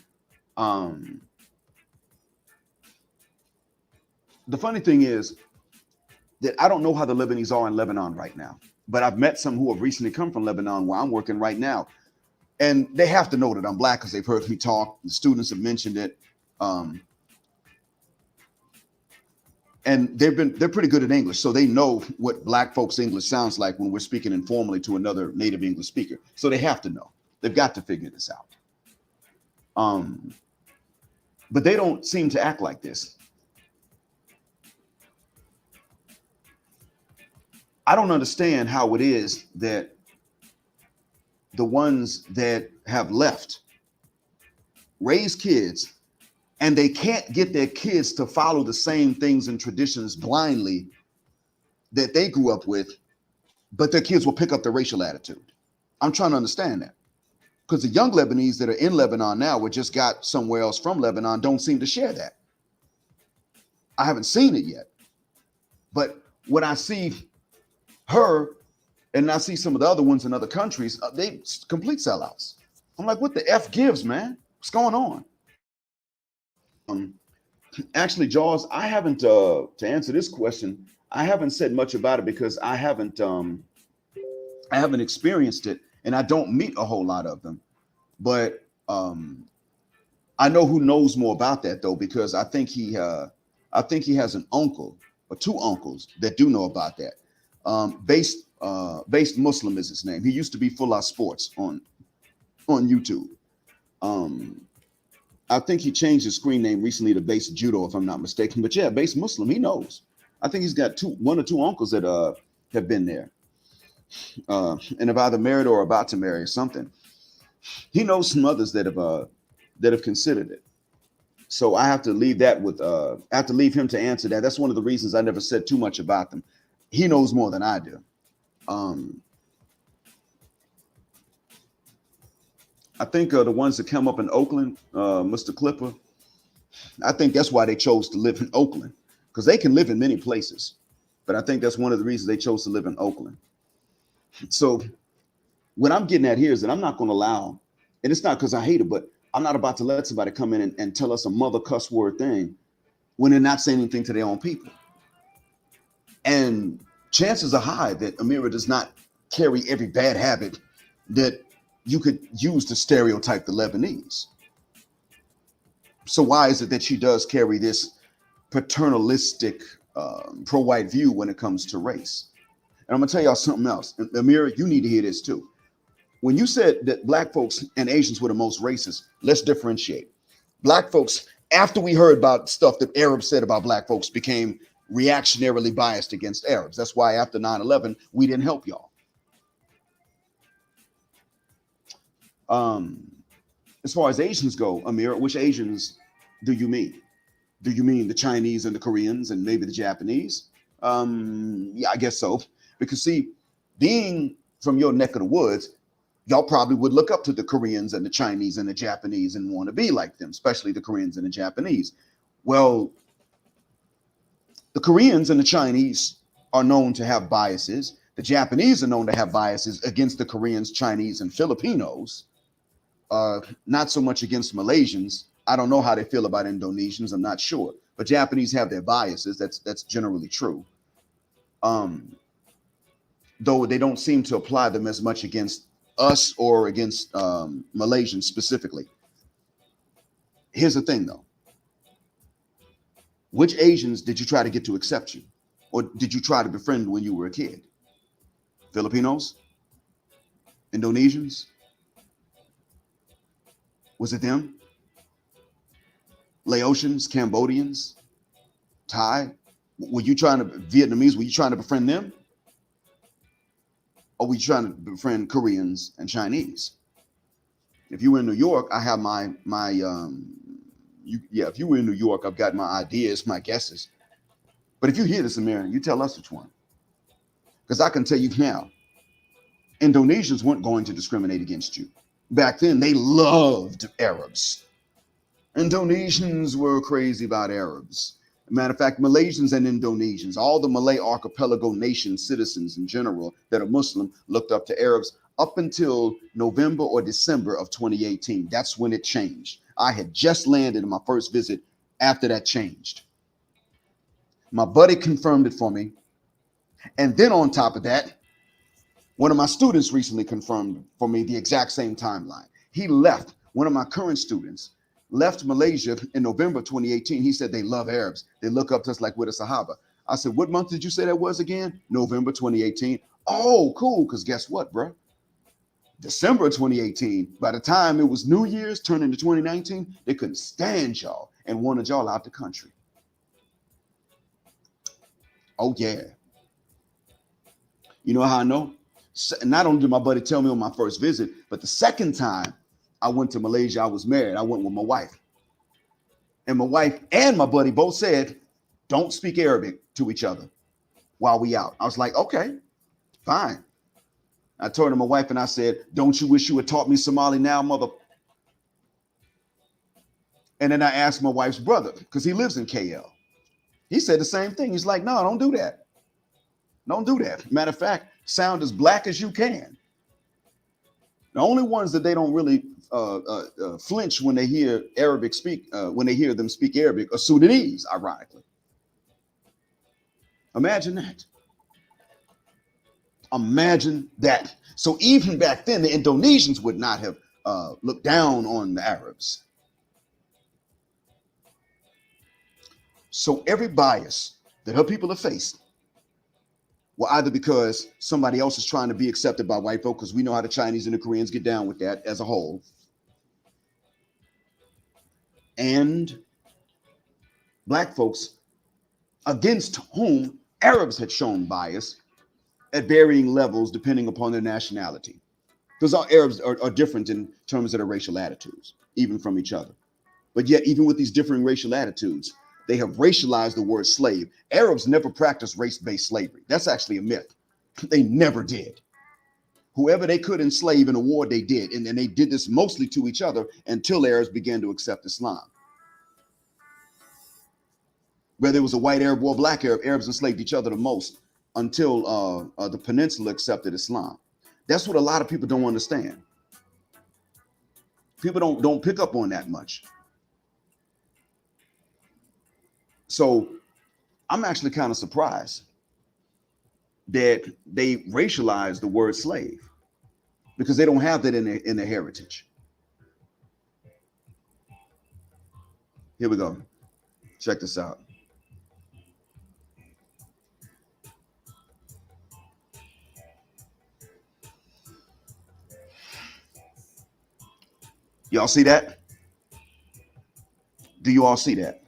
the funny thing is that I don't know how the Lebanese are in Lebanon right now, but I've met some who have recently come from Lebanon where I'm working right now, and they have to know that I'm black because they've heard me talk. The students have mentioned it. And they're pretty good at English, so they know what black folks' English sounds like when we're speaking informally to another native English speaker. So they have to know. They've got to figure this out. But they don't seem to act like this. I don't understand how it is that the ones that have left raise kids and they can't get their kids to follow the same things and traditions blindly that they grew up with, but their kids will pick up the racial attitude. I'm trying to understand that. Because the young Lebanese that are in Lebanon now, or just got somewhere else from Lebanon, don't seem to share that. I haven't seen it yet. But when I see her and I see some of the other ones in other countries, they complete sellouts. I'm like, what the F gives, man? What's going on? Actually, Jaws, I haven't to answer this question. I haven't said much about it because I haven't experienced it, and I don't meet a whole lot of them. But I know who knows more about that though, because I think he has an uncle or two uncles that do know about that. Based Muslim is his name. He used to be Full Out Sports on YouTube. I think he changed his screen name recently to Base Judo, if I'm not mistaken. But yeah, Base Muslim, he knows. I think he's got one or two uncles that have been there, and have either married or about to marry or something. He knows some others that have considered it. So I have to leave that with I have to leave him to answer that. That's one of the reasons I never said too much about them. He knows more than I do. I think the ones that come up in Oakland, Mr. Clipper, I think that's why they chose to live in Oakland, because they can live in many places. But I think that's one of the reasons they chose to live in Oakland. So what I'm getting at here is that I'm not going to allow, and it's not because I hate it, but I'm not about to let somebody come in and tell us a mother cuss word thing when they're not saying anything to their own people. And chances are high that Ameerah does not carry every bad habit that you could use to stereotype the Lebanese. So why is it that she does carry this paternalistic, pro-white view when it comes to race? And I'm gonna tell y'all something else. And Ameerah, you need to hear this too. When you said that black folks and Asians were the most racist, let's differentiate. Black folks, after we heard about stuff that Arabs said about black folks, became reactionarily biased against Arabs. That's why after 9/11, we didn't help y'all. As far as Asians go, Ameerah, which Asians do you mean? Do you mean the Chinese and the Koreans and maybe the Japanese? Yeah, I guess so. Because see, being from your neck of the woods, y'all probably would look up to the Koreans and the Chinese and the Japanese and want to be like them, especially the Koreans and the Japanese. Well, the Koreans and the Chinese are known to have biases. The Japanese are known to have biases against the Koreans, Chinese, and Filipinos. Not so much against Malaysians. I don't know how they feel about Indonesians. I'm not sure. But Japanese have their biases. That's generally true. Um, though they don't seem to apply them as much against us or against Malaysians specifically. Here's the thing, though. Which Asians did you try to get to accept you? Or did you try to befriend when you were a kid? Filipinos? Indonesians? Was it them? Laotians, Cambodians, Thai? Were you trying to, Vietnamese, were you trying to befriend them? Or were you trying to befriend Koreans and Chinese? If you were in New York, I have if you were in New York, I've got my ideas, my guesses. But if you hear this, Ameerah, you tell us which one. Because I can tell you now, Indonesians weren't going to discriminate against you. Back then, they loved Arabs. Indonesians were crazy about Arabs. Matter of fact, Malaysians and Indonesians, all the Malay archipelago nation citizens in general that are Muslim, looked up to Arabs up until November or December of 2018. That's when it changed. I had just landed in my first visit after that changed. My buddy confirmed it for me. And then on top of that, one of my students recently confirmed for me the exact same timeline. He left, one of my current students, left Malaysia in November 2018. He said they love Arabs. They look up to us like we're the Sahaba. I said, what month did you say that was again? November 2018. Oh, cool, because guess what, bro? December 2018, by the time it was New Year's, turning into 2019, they couldn't stand y'all and wanted y'all out the country. Oh, yeah. You know how I know? Not only did my buddy tell me on my first visit, but the second time I went to Malaysia, I was married. I went with my wife. And my wife and my buddy both said, don't speak Arabic to each other while we out. I was like, okay, fine. I turned to my wife and I said, don't you wish you had taught me Somali now, mother? And then I asked my wife's brother, because he lives in KL. He said the same thing. He's like, no, don't do that. Don't do that. Matter of fact, sound as black as you can. The only ones that they don't really flinch when they hear Arabic speak, when they hear them speak Arabic, are Sudanese, ironically. Imagine that. Imagine that. So even back then, the Indonesians would not have looked down on the Arabs. So every bias that her people have faced, well, either because somebody else is trying to be accepted by white folk, because we know how the Chinese and the Koreans get down with that as a whole, and black folks against whom Arabs had shown bias at varying levels depending upon their nationality. Because all Arabs are different in terms of their racial attitudes, even from each other. But yet, even with these differing racial attitudes, they have racialized the word slave. Arabs never practiced race-based slavery. That's actually a myth. They never did. Whoever they could enslave in a war, they did. And they did this mostly to each other until Arabs began to accept Islam. Whether it was a white Arab or a black Arab, Arabs enslaved each other the most until the peninsula accepted Islam. That's what a lot of people don't understand. People don't pick up on that much. So I'm actually kind of surprised that they racialized the word slave, because they don't have that in their heritage. Here we go. Check this out. Y'all see that? Do you all see that?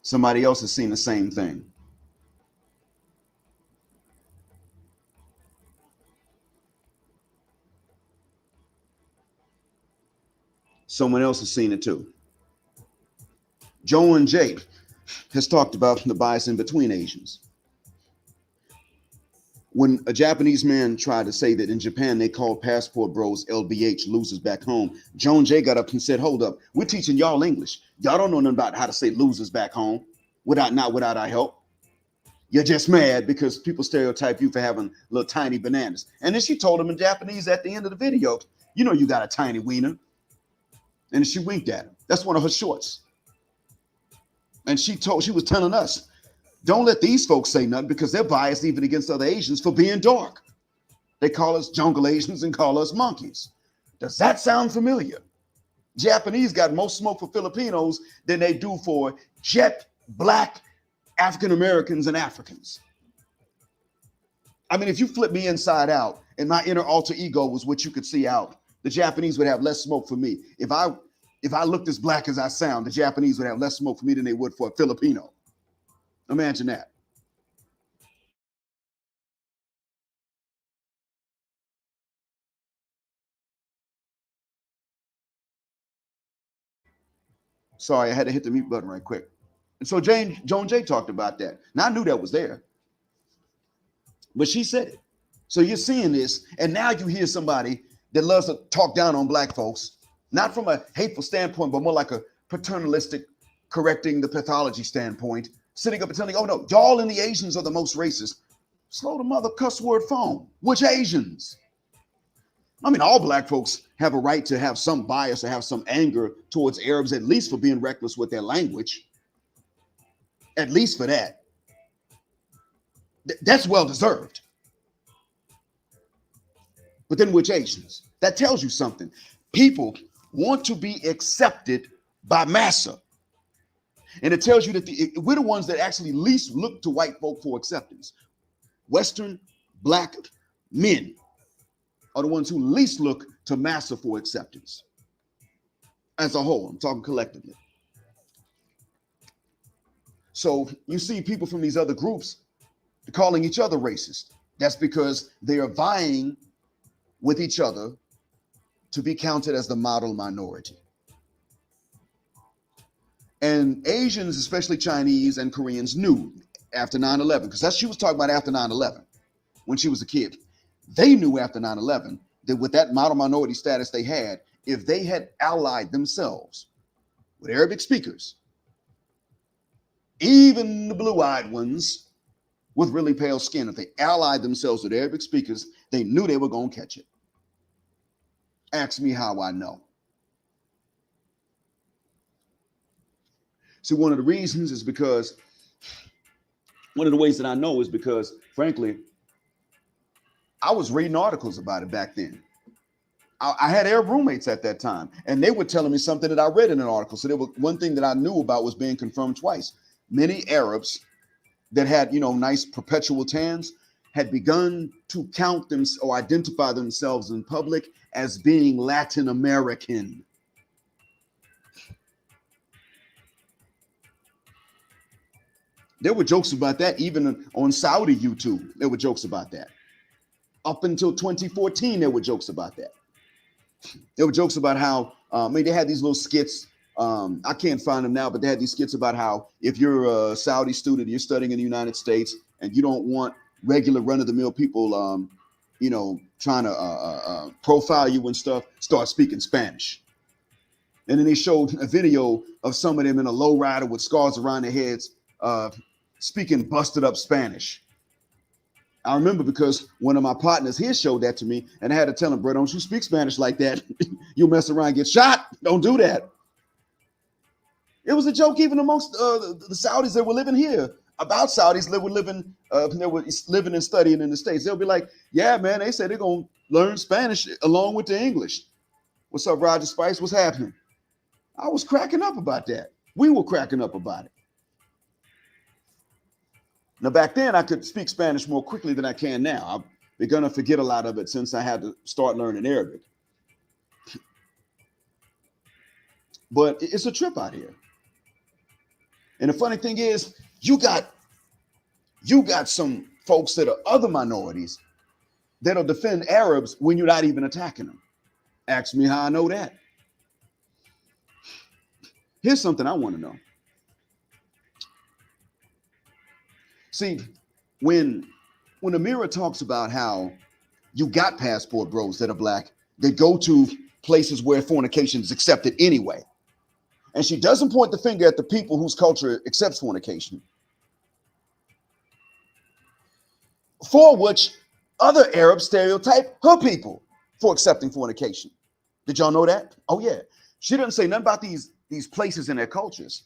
Somebody else has seen the same thing. Someone else has seen it too. Joe and Jay has talked about the bias in between Asians. When a Japanese man tried to say that in Japan they called passport bros LBH, losers back home, Joan Jay got up and said, hold up, we're teaching y'all English. Y'all don't know nothing about how to say losers back home without our help. You're just mad because people stereotype you for having little tiny bananas. And then she told him in Japanese at the end of the video, you know you got a tiny wiener. And she winked at him. That's one of her shorts. And she was telling us, don't let these folks say nothing because they're biased even against other Asians for being dark. They call us jungle Asians and call us monkeys. Does that sound familiar? Japanese got more smoke for Filipinos than they do for jet black African Americans and Africans. I mean, if you flip me inside out and my inner alter ego was what you could see out, the Japanese would have less smoke for me. If I looked as black as I sound, the Japanese would have less smoke for me than they would for a Filipino. Imagine that. Sorry, I had to hit the mute button right quick. And so Joan Jay talked about that. Now I knew that was there, but she said it. So you're seeing this, and now you hear somebody that loves to talk down on black folks, not from a hateful standpoint, but more like a paternalistic, correcting the pathology standpoint, sitting up and telling, oh no, y'all and the Asians are the most racist. Slow the mother cuss word phone. Which Asians? I mean, all black folks have a right to have some bias or have some anger towards Arabs, at least for being reckless with their language. At least for that. That's well deserved. But then which Asians? That tells you something. People want to be accepted by massa. And it tells you that we're the ones that actually least look to white folk for acceptance. Western black men are the ones who least look to massa for acceptance. As a whole, I'm talking collectively. So you see people from these other groups calling each other racist. That's because they are vying with each other to be counted as the model minority. And Asians, especially Chinese and Koreans, knew after 9/11, because she was talking about after 9/11 when she was a kid. They knew after 9/11 that with that model minority status they had, if they had allied themselves with Arabic speakers, even the blue-eyed ones with really pale skin, if they allied themselves with Arabic speakers, they knew they were going to catch it. Ask me how I know. See, one of the reasons is because, one of the ways that I know is because, frankly, I was reading articles about it back then. I had Arab roommates at that time, and they were telling me something that I read in an article. So there was one thing that I knew about was being confirmed twice. Many Arabs that had, nice perpetual tans had begun to count them or identify themselves in public as being Latin American. There were jokes about that even on Saudi YouTube. There were jokes about that. Up until 2014, there were jokes about that. There were jokes about how, they had these little skits. I can't find them now, but they had these skits about how if you're a Saudi student, you're studying in the United States, and you don't want regular run-of-the-mill people, trying to profile you and stuff, start speaking Spanish. And then they showed a video of some of them in a lowrider with scars around their heads, speaking busted up Spanish. I remember because one of my partners here showed that to me, and I had to tell him, bro, don't you speak Spanish like that. You'll mess around and get shot. Don't do that. It was a joke even amongst the Saudis that were living here, about Saudis that were living and studying in the States. They'll be like, yeah, man, they say they're going to learn Spanish along with the English. What's up, Roger Spice? What's happening? I was cracking up about that. We were cracking up about it. Now, back then, I could speak Spanish more quickly than I can now. I've begun to forget a lot of it since I had to start learning Arabic. But it's a trip out here. And the funny thing is, you got some folks that are other minorities that'll defend Arabs when you're not even attacking them. Ask me how I know that. Here's something I want to know. See, when Ameerah talks about how you got passport bros that are black, they go to places where fornication is accepted anyway. And she doesn't point the finger at the people whose culture accepts fornication. for which other Arabs stereotype her people for accepting fornication. Did y'all know that? Oh yeah. She doesn't say nothing about these places and their cultures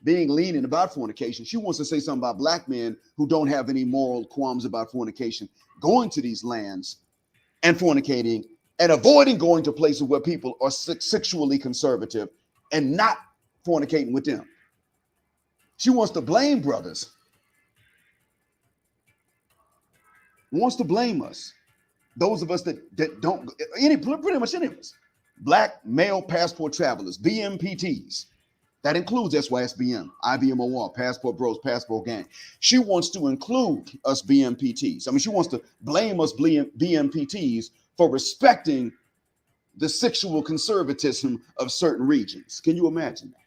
being lenient about fornication. She wants to say something about black men who don't have any moral qualms about fornication, going to these lands and fornicating and avoiding going to places where people are sexually conservative and not fornicating with them. She wants to blame brothers, wants to blame us. Those of us that don't, pretty much any of us, black male passport travelers, BMPTs. That includes SYSBM, IBMOR, Passport Bros, Passport Gang. She wants to include us BMPTs. I mean, she wants to blame us BMPTs for respecting the sexual conservatism of certain regions. Can you imagine that?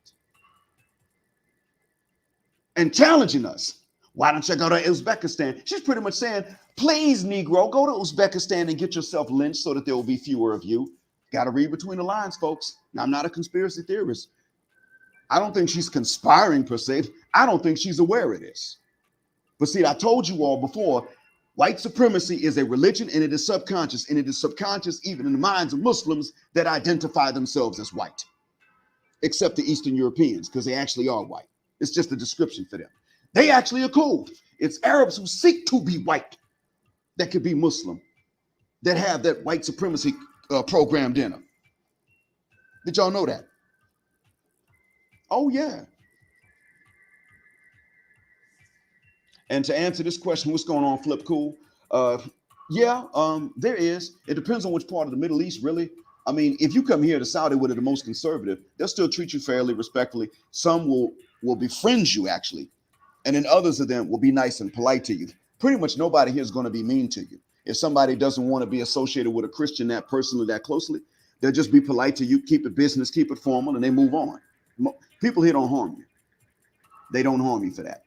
And challenging us. Why don't you go to Uzbekistan? She's pretty much saying, please, Negro, go to Uzbekistan and get yourself lynched so that there will be fewer of you. Got to read between the lines, folks. Now, I'm not a conspiracy theorist. I don't think she's conspiring per se. I don't think she's aware of this. But see, I told you all before, white supremacy is a religion and it is subconscious. And it is subconscious even in the minds of Muslims that identify themselves as white, except the Eastern Europeans, because they actually are white. It's just a description for them. They actually are cool. It's Arabs who seek to be white that could be Muslim, that have that white supremacy programmed in them. Did y'all know that? Oh, yeah. And to answer this question, what's going on, Flip Cool? There is. It depends on which part of the Middle East, really. I mean, if you come here to Saudi, where they're the most conservative, they'll still treat you fairly, respectfully. Some will befriend you, actually. And then others of them will be nice and polite to you. Pretty much nobody here is going to be mean to you. If somebody doesn't want to be associated with a Christian that personally, that closely, they'll just be polite to you, keep it business, keep it formal, and they move on. People here don't harm you. They don't harm you for that.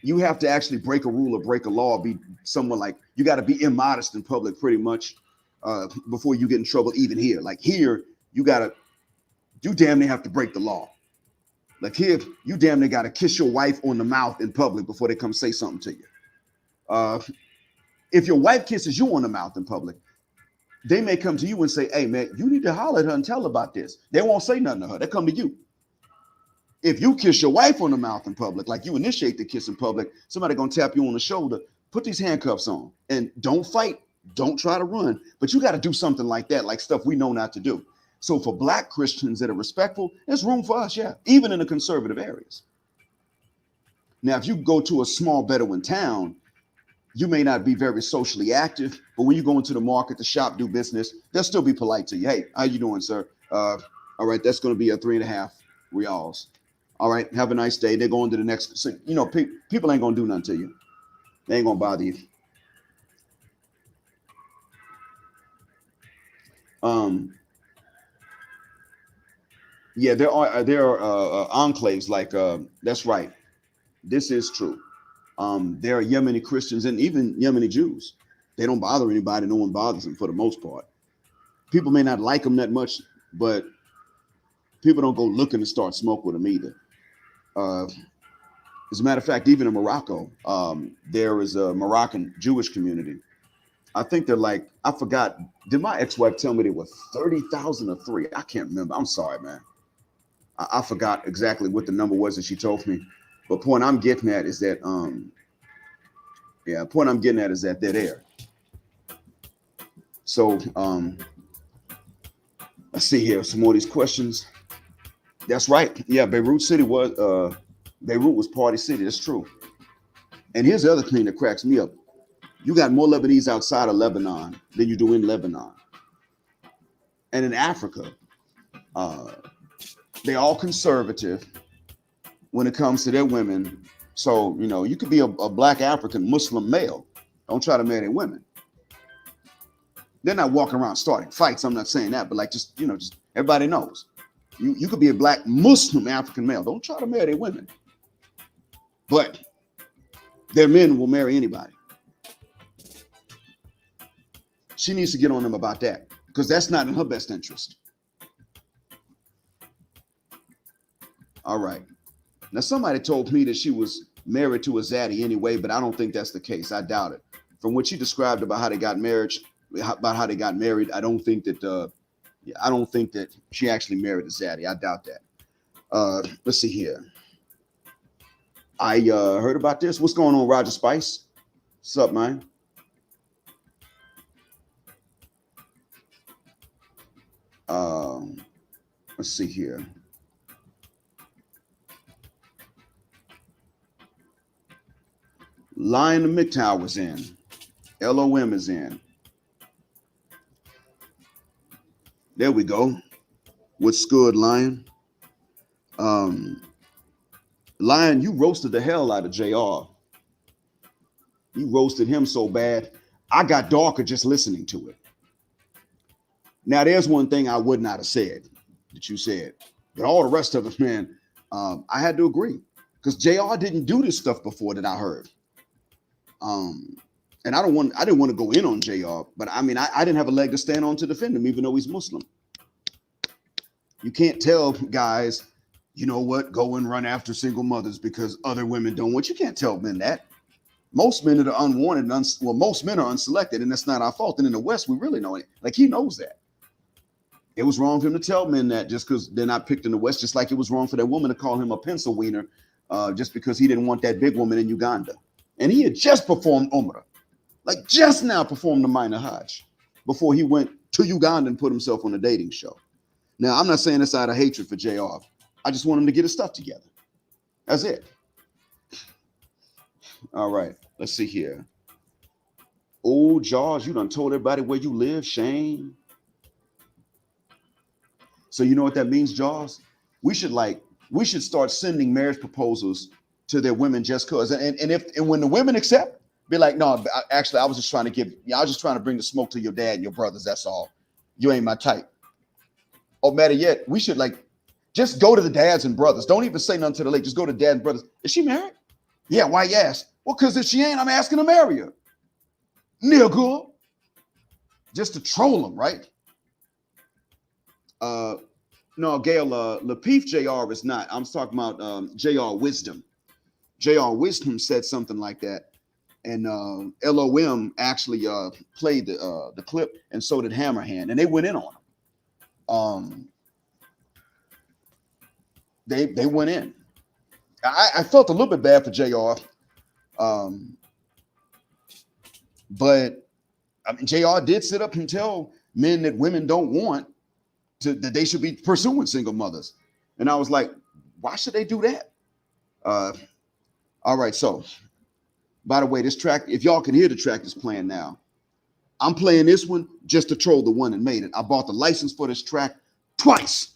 You have to actually break a rule or break a law, be someone like, you got to be immodest in public pretty much before you get in trouble even here. Like here, you damn near have to break the law. Like here, you damn near got to kiss your wife on the mouth in public before they come say something to you. If your wife kisses you on the mouth in public, they may come to you and say, hey man, you need to holler at her and tell her about this. They won't say nothing to her. They come to you. If you kiss your wife on the mouth in public, like you initiate the kiss in public, somebody gonna tap you on the shoulder, put these handcuffs on, and don't fight, don't try to run, but you got to do something like that, like stuff we know not to do. So for black Christians that are respectful, there's room for us, yeah, even in the conservative areas. Now, if you go to a small Bedouin town, you may not be very socially active, but when you go into the market, the shop, do business, they'll still be polite to you. Hey, how you doing, sir? All right, that's going to be a 3.5 reals. All right, have a nice day. They're going to the next. So, you know, people ain't going to do nothing to you. They ain't going to bother you. Yeah, there are enclaves like that's right. This is true. There are Yemeni Christians and even Yemeni Jews. They don't bother anybody. No one bothers them for the most part. People may not like them that much, but people don't go looking to start smoke with them either. As a matter of fact, even in Morocco, there is a Moroccan Jewish community. I think they're like, I forgot. Did my ex-wife tell me they were 30,000 or 3? I can't remember. I'm sorry, man. I forgot exactly what the number was that she told me. But point I'm getting at is that, they're there. So let's see here. Some more of these questions. That's right. Yeah, Beirut was party city. That's true. And here's the other thing that cracks me up. You got more Lebanese outside of Lebanon than you do in Lebanon. And in Africa, they're all conservative when it comes to their women. So, you know, you could be a black African Muslim male. Don't try to marry women. They're not walking around starting fights. I'm not saying that, but like, just everybody knows. You could be a black Muslim African male. Don't try to marry women. But their men will marry anybody. She needs to get on them about that because that's not in her best interest. All right. Now, somebody told me that she was married to a zaddy anyway, but I don't think that's the case. I doubt it. from what you described about how they got married, I don't think that I don't think that she actually married a zaddy. I doubt that. Let's see here. I heard about this. What's going on, Roger Spice? What's up, man? Let's see here. Lion the MGTOW is in. LOM is in. There we go. What's good, Lion? Lion, you roasted the hell out of JR. You roasted him so bad, I got darker just listening to it. Now, there's one thing I would not have said that you said, but all the rest of it, man, I had to agree because JR didn't do this stuff before that I heard. And I didn't want to go in on JR, but I mean, I didn't have a leg to stand on to defend him, even though he's Muslim. You can't tell guys, you know what, go and run after single mothers because other women don't want. You can't tell men that. Most men that are unwanted, most men are unselected, and that's not our fault. And in the West, we really know it. Like, he knows that. It was wrong for him to tell men that just because they're not picked in the West, just like it was wrong for that woman to call him a pencil wiener just because he didn't want that big woman in Uganda. And he had just performed Umrah, like just now performed the minor Hajj before he went to Uganda and put himself on a dating show. Now, I'm not saying this out of hatred for JR. I just want him to get his stuff together. That's it. All right, let's see here. Oh, George, you done told everybody where you live, shame. So you know what that means, Jaws? We should start sending marriage proposals to their women just cause. And when the women accept, be like, no, actually, I was just trying to bring the smoke to your dad and your brothers. That's all. You ain't my type. Or better yet, we should just go to the dads and brothers. Don't even say nothing to the lady. Just go to dad and brothers. Is she married? Yeah. Why you ask? Well, because if she ain't, I'm asking to marry her. Nigga. Just to troll them, right? No, Gail, Lapeef JR is not. I'm talking about JR Wisdom. JR Wisdom said something like that. And LOM actually played the clip, and so did Hammerhand, and they went in on him. They went in. I felt a little bit bad for JR, but I mean, JR did sit up and tell men that women don't want that they should be pursuing single mothers, and I was like, why should they do that? All right, so. By the way, this track, if y'all can hear the track that's playing now, I'm playing this one just to troll the one that made it. I bought the license for this track twice.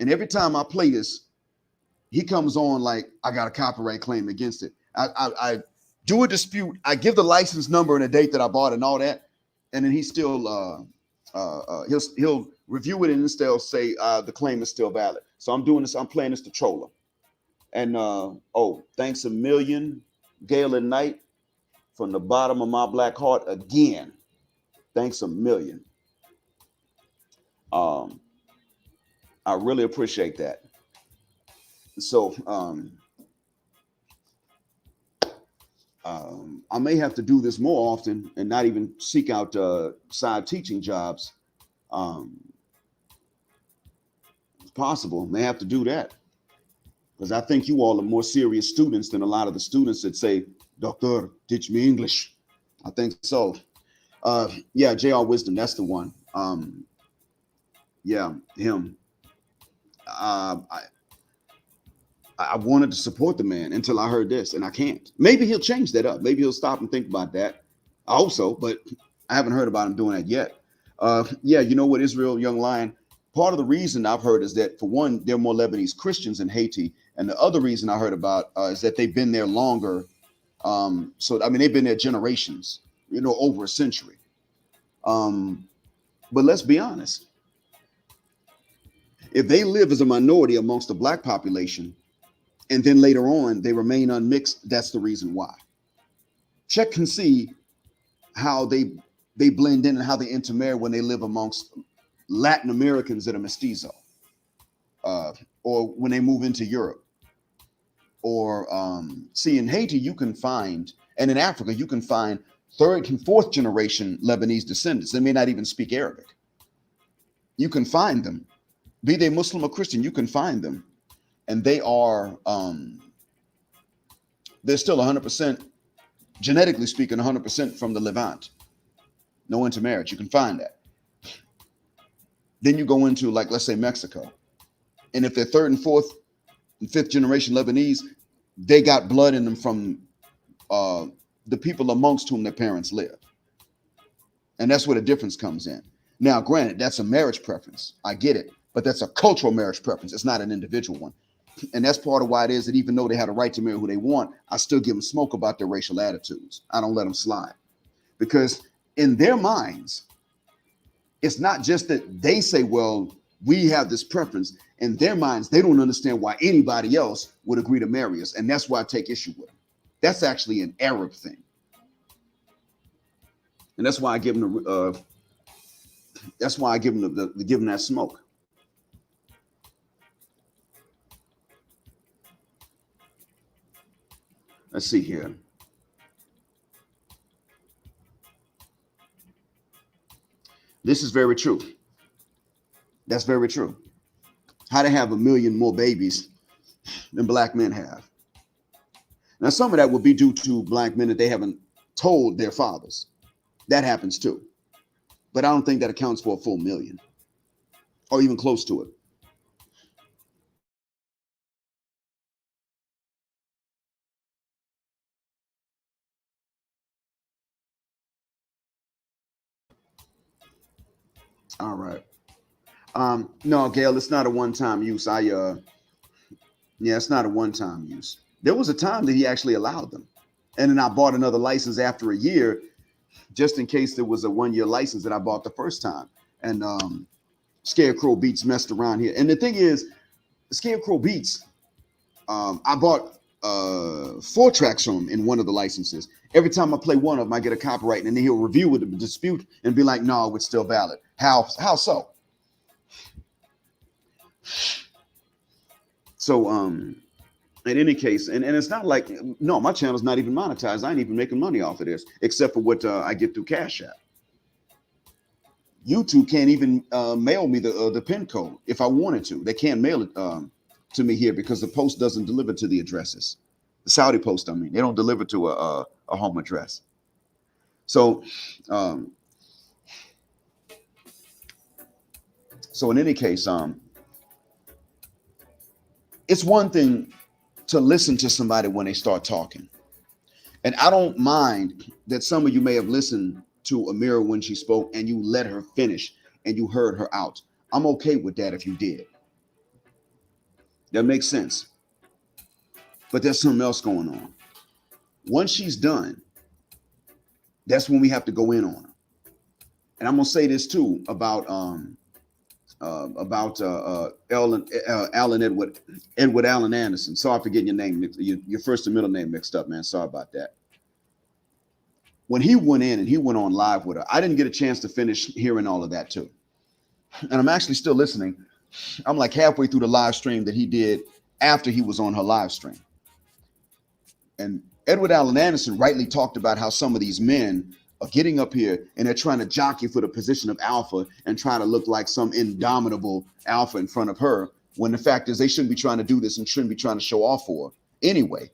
And every time I play this, he comes on like I got a copyright claim against it. I do a dispute. I give the license number and the date that I bought and all that. And then he still, he'll review it and still say the claim is still valid. So I'm doing this. I'm playing this to troll him. And, thanks a million. Gale and Knight, from the bottom of my black heart again. Thanks a million. I really appreciate that. So I may have to do this more often and not even seek out side teaching jobs. It's possible. May have to do that. Because I think you all are more serious students than a lot of the students that say, Doctor, teach me English. I think so. Yeah, JR Wisdom, that's the one. Yeah, him. I wanted to support the man until I heard this, and I can't. Maybe he'll change that up. Maybe he'll stop and think about that. I hope so, but I haven't heard about him doing that yet. Yeah, you know what, Israel, Young Lion? Part of the reason I've heard is that, for one, there are more Lebanese Christians in Haiti. And the other reason I heard about is that they've been there longer. So, I mean, they've been there generations, over a century. But let's be honest. If they live as a minority amongst the black population, and then later on they remain unmixed, that's the reason why. Check and see how they blend in and how they intermarry when they live amongst Latin Americans that are mestizo, or when they move into Europe, or see, in Haiti you can find, and in Africa you can find third and fourth generation Lebanese descendants. They may not even speak Arabic. You can find them, be they Muslim or Christian, you can find them. And they are, they're still 100%, genetically speaking, 100% from the Levant. No intermarriage. You can find that. Then you go into, like, let's say Mexico. And if they're third and fourth and fifth generation Lebanese, they got blood in them from the people amongst whom their parents live. And that's where the difference comes in. Now, granted, that's a marriage preference. I get it. But that's a cultural marriage preference. It's not an individual one. And that's part of why it is that even though they had a right to marry who they want, I still give them smoke about their racial attitudes. I don't let them slide. Because in their minds, it's not just that they say, well, we have this preference. In their minds, they don't understand why anybody else would agree to marry us. And that's why I take issue with them. That's actually an Arab thing. And that's why I give them that smoke. Let's see here. This is very true. That's very true. How to have 1 million more babies than black men have. Now, some of that would be due to black men that they haven't told their fathers. That happens too. But I don't think that accounts for a full million or even close to it. All right. No, Gail, it's not a one-time use. Yeah, it's not a one-time use. There was a time that he actually allowed them. And then I bought another license after a year, just in case there was a 1-year license that I bought the first time. And Scarecrow Beats messed around here. And the thing is, Scarecrow Beats, I bought 4 tracks from him in one of the licenses. Every time I play one of them, I get a copyright, and then he'll review with the dispute and be like, no, it's still valid. How so? So in any case, and it's not like, no, my channel's not even monetized. I ain't even making money off of this, except for what I get through Cash App. YouTube can't even mail me the pin code if I wanted to. They can't mail it to me here because the post doesn't deliver to the addresses. The Saudi post, I mean, they don't deliver to a home address. So, so in any case, it's one thing to listen to somebody when they start talking. And I don't mind that some of you may have listened to Ameerah when she spoke and you let her finish and you heard her out. I'm okay with that if you did. That makes sense. But there's something else going on. Once she's done, that's when we have to go in on her. And I'm gonna say this too about Alan Edward Allen Anderson. Sorry for getting your name, your first and middle name mixed up, man. Sorry about that. When he went in and he went on live with her, I didn't get a chance to finish hearing all of that too. And I'm actually still listening. I'm like halfway through the live stream that he did after he was on her live stream. And Edward Allen Anderson rightly talked about how some of these men are getting up here and they're trying to jockey for the position of alpha and trying to look like some indomitable alpha in front of her, when the fact is they shouldn't be trying to do this and shouldn't be trying to show off for her anyway,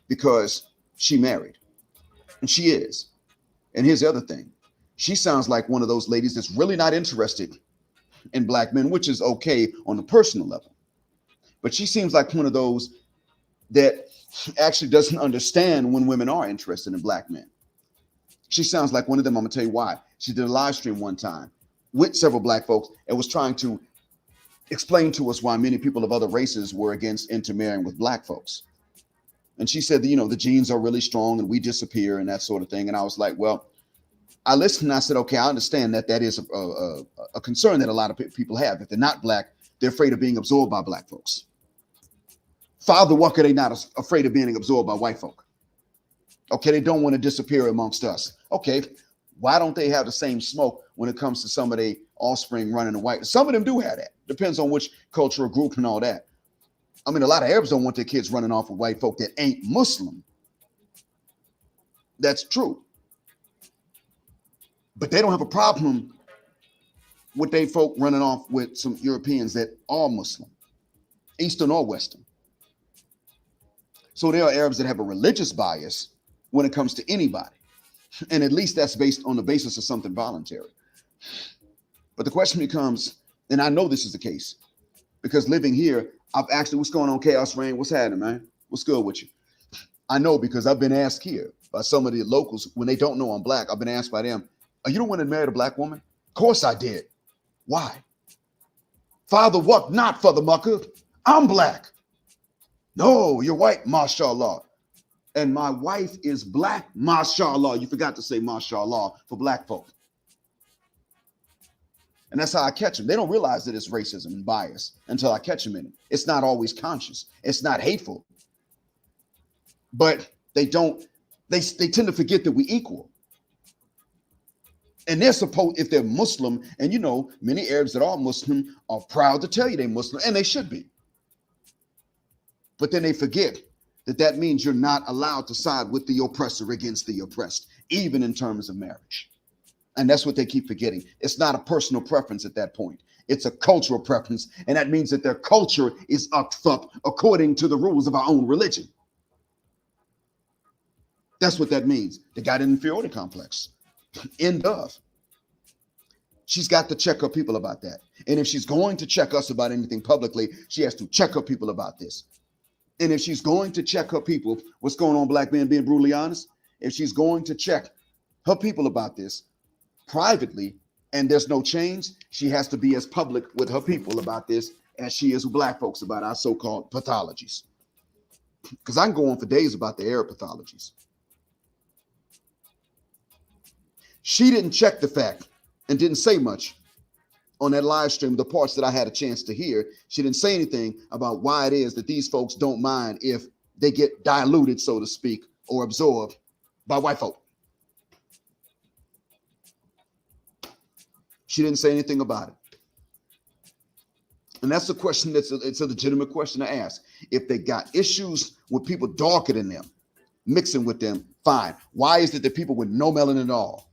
because she married. And she is. And here's the other thing. She sounds like one of those ladies that's really not interested in black men, which is okay on a personal level. But she seems like one of those that actually doesn't understand when women are interested in black men. She sounds like one of them. I'm gonna tell you why. She did a live stream one time with several black folks and was trying to explain to us why many people of other races were against intermarrying with black folks. And she said that, you know, the genes are really strong and we disappear and that sort of thing. And I was like, well, I listened and I said, okay, I understand that that is a concern that a lot of people have. If they're not black, they're afraid of being absorbed by black folks. Father, what could they not afraid of being absorbed by white folk? Okay, they don't want to disappear amongst us. Okay, why don't they have the same smoke when it comes to some of their offspring running the white? Some of them do have that. Depends on which cultural group and all that. I mean, a lot of Arabs don't want their kids running off with white folk that ain't Muslim. That's true. But they don't have a problem with they folk running off with some Europeans that are Muslim, Eastern or Western. So there are Arabs that have a religious bias when it comes to anybody. And at least that's based on the basis of something voluntary. But the question becomes, and I know this is the case, because living here, I've actually, what's going on, Chaos Rain? What's happening, man? What's good with you? I know because I've been asked here by some of the locals, when they don't know I'm black, I've been asked by them, are you the one that married a black woman? Of course I did. Why? Father, what not for the mucker? I'm black. No, you're white, mashallah. And my wife is black, mashallah. You forgot to say mashallah for black folk. And that's how I catch them. They don't realize that it's racism and bias until I catch them in it. It's not always conscious. It's not hateful. But they tend to forget that we equal. And they're supposed, if they're Muslim, and you know, many Arabs that are Muslim are proud to tell you they're Muslim, and they should be. But then they forget that that means you're not allowed to side with the oppressor against the oppressed, even in terms of marriage. And that's what they keep forgetting. It's not a personal preference at that point. It's a cultural preference. And that means that their culture is up according to the rules of our own religion. That's what that means. They got an inferiority complex. End of. She's got to check her people about that. And if she's going to check us about anything publicly, she has to check her people about this. And if she's going to check her people, what's going on, black men, being brutally honest? If she's going to check her people about this privately, and there's no change, she has to be as public with her people about this as she is with black folks about our so-called pathologies. Because I can go on for days about the Arab pathologies. She didn't check the fact and didn't say much on that live stream, the parts that I had a chance to hear. She didn't say anything about why it is that these folks don't mind if they get diluted, so to speak, or absorbed by white folk. She didn't say anything about it. And that's a question it's a legitimate question to ask. If they got issues with people darker than them, mixing with them, fine. Why is it that people with no melanin at all,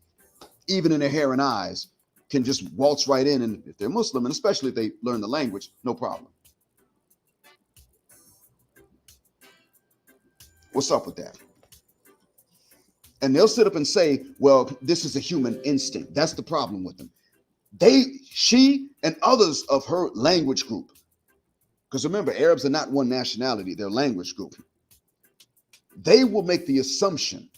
even in their hair and eyes, can just waltz right in, and if they're Muslim, and especially if they learn the language, no problem. What's up with that? And they'll sit up and say, well, this is a human instinct. That's the problem with them. She and others of her language group, because remember, Arabs are not one nationality, they're a language group. They will make the assumption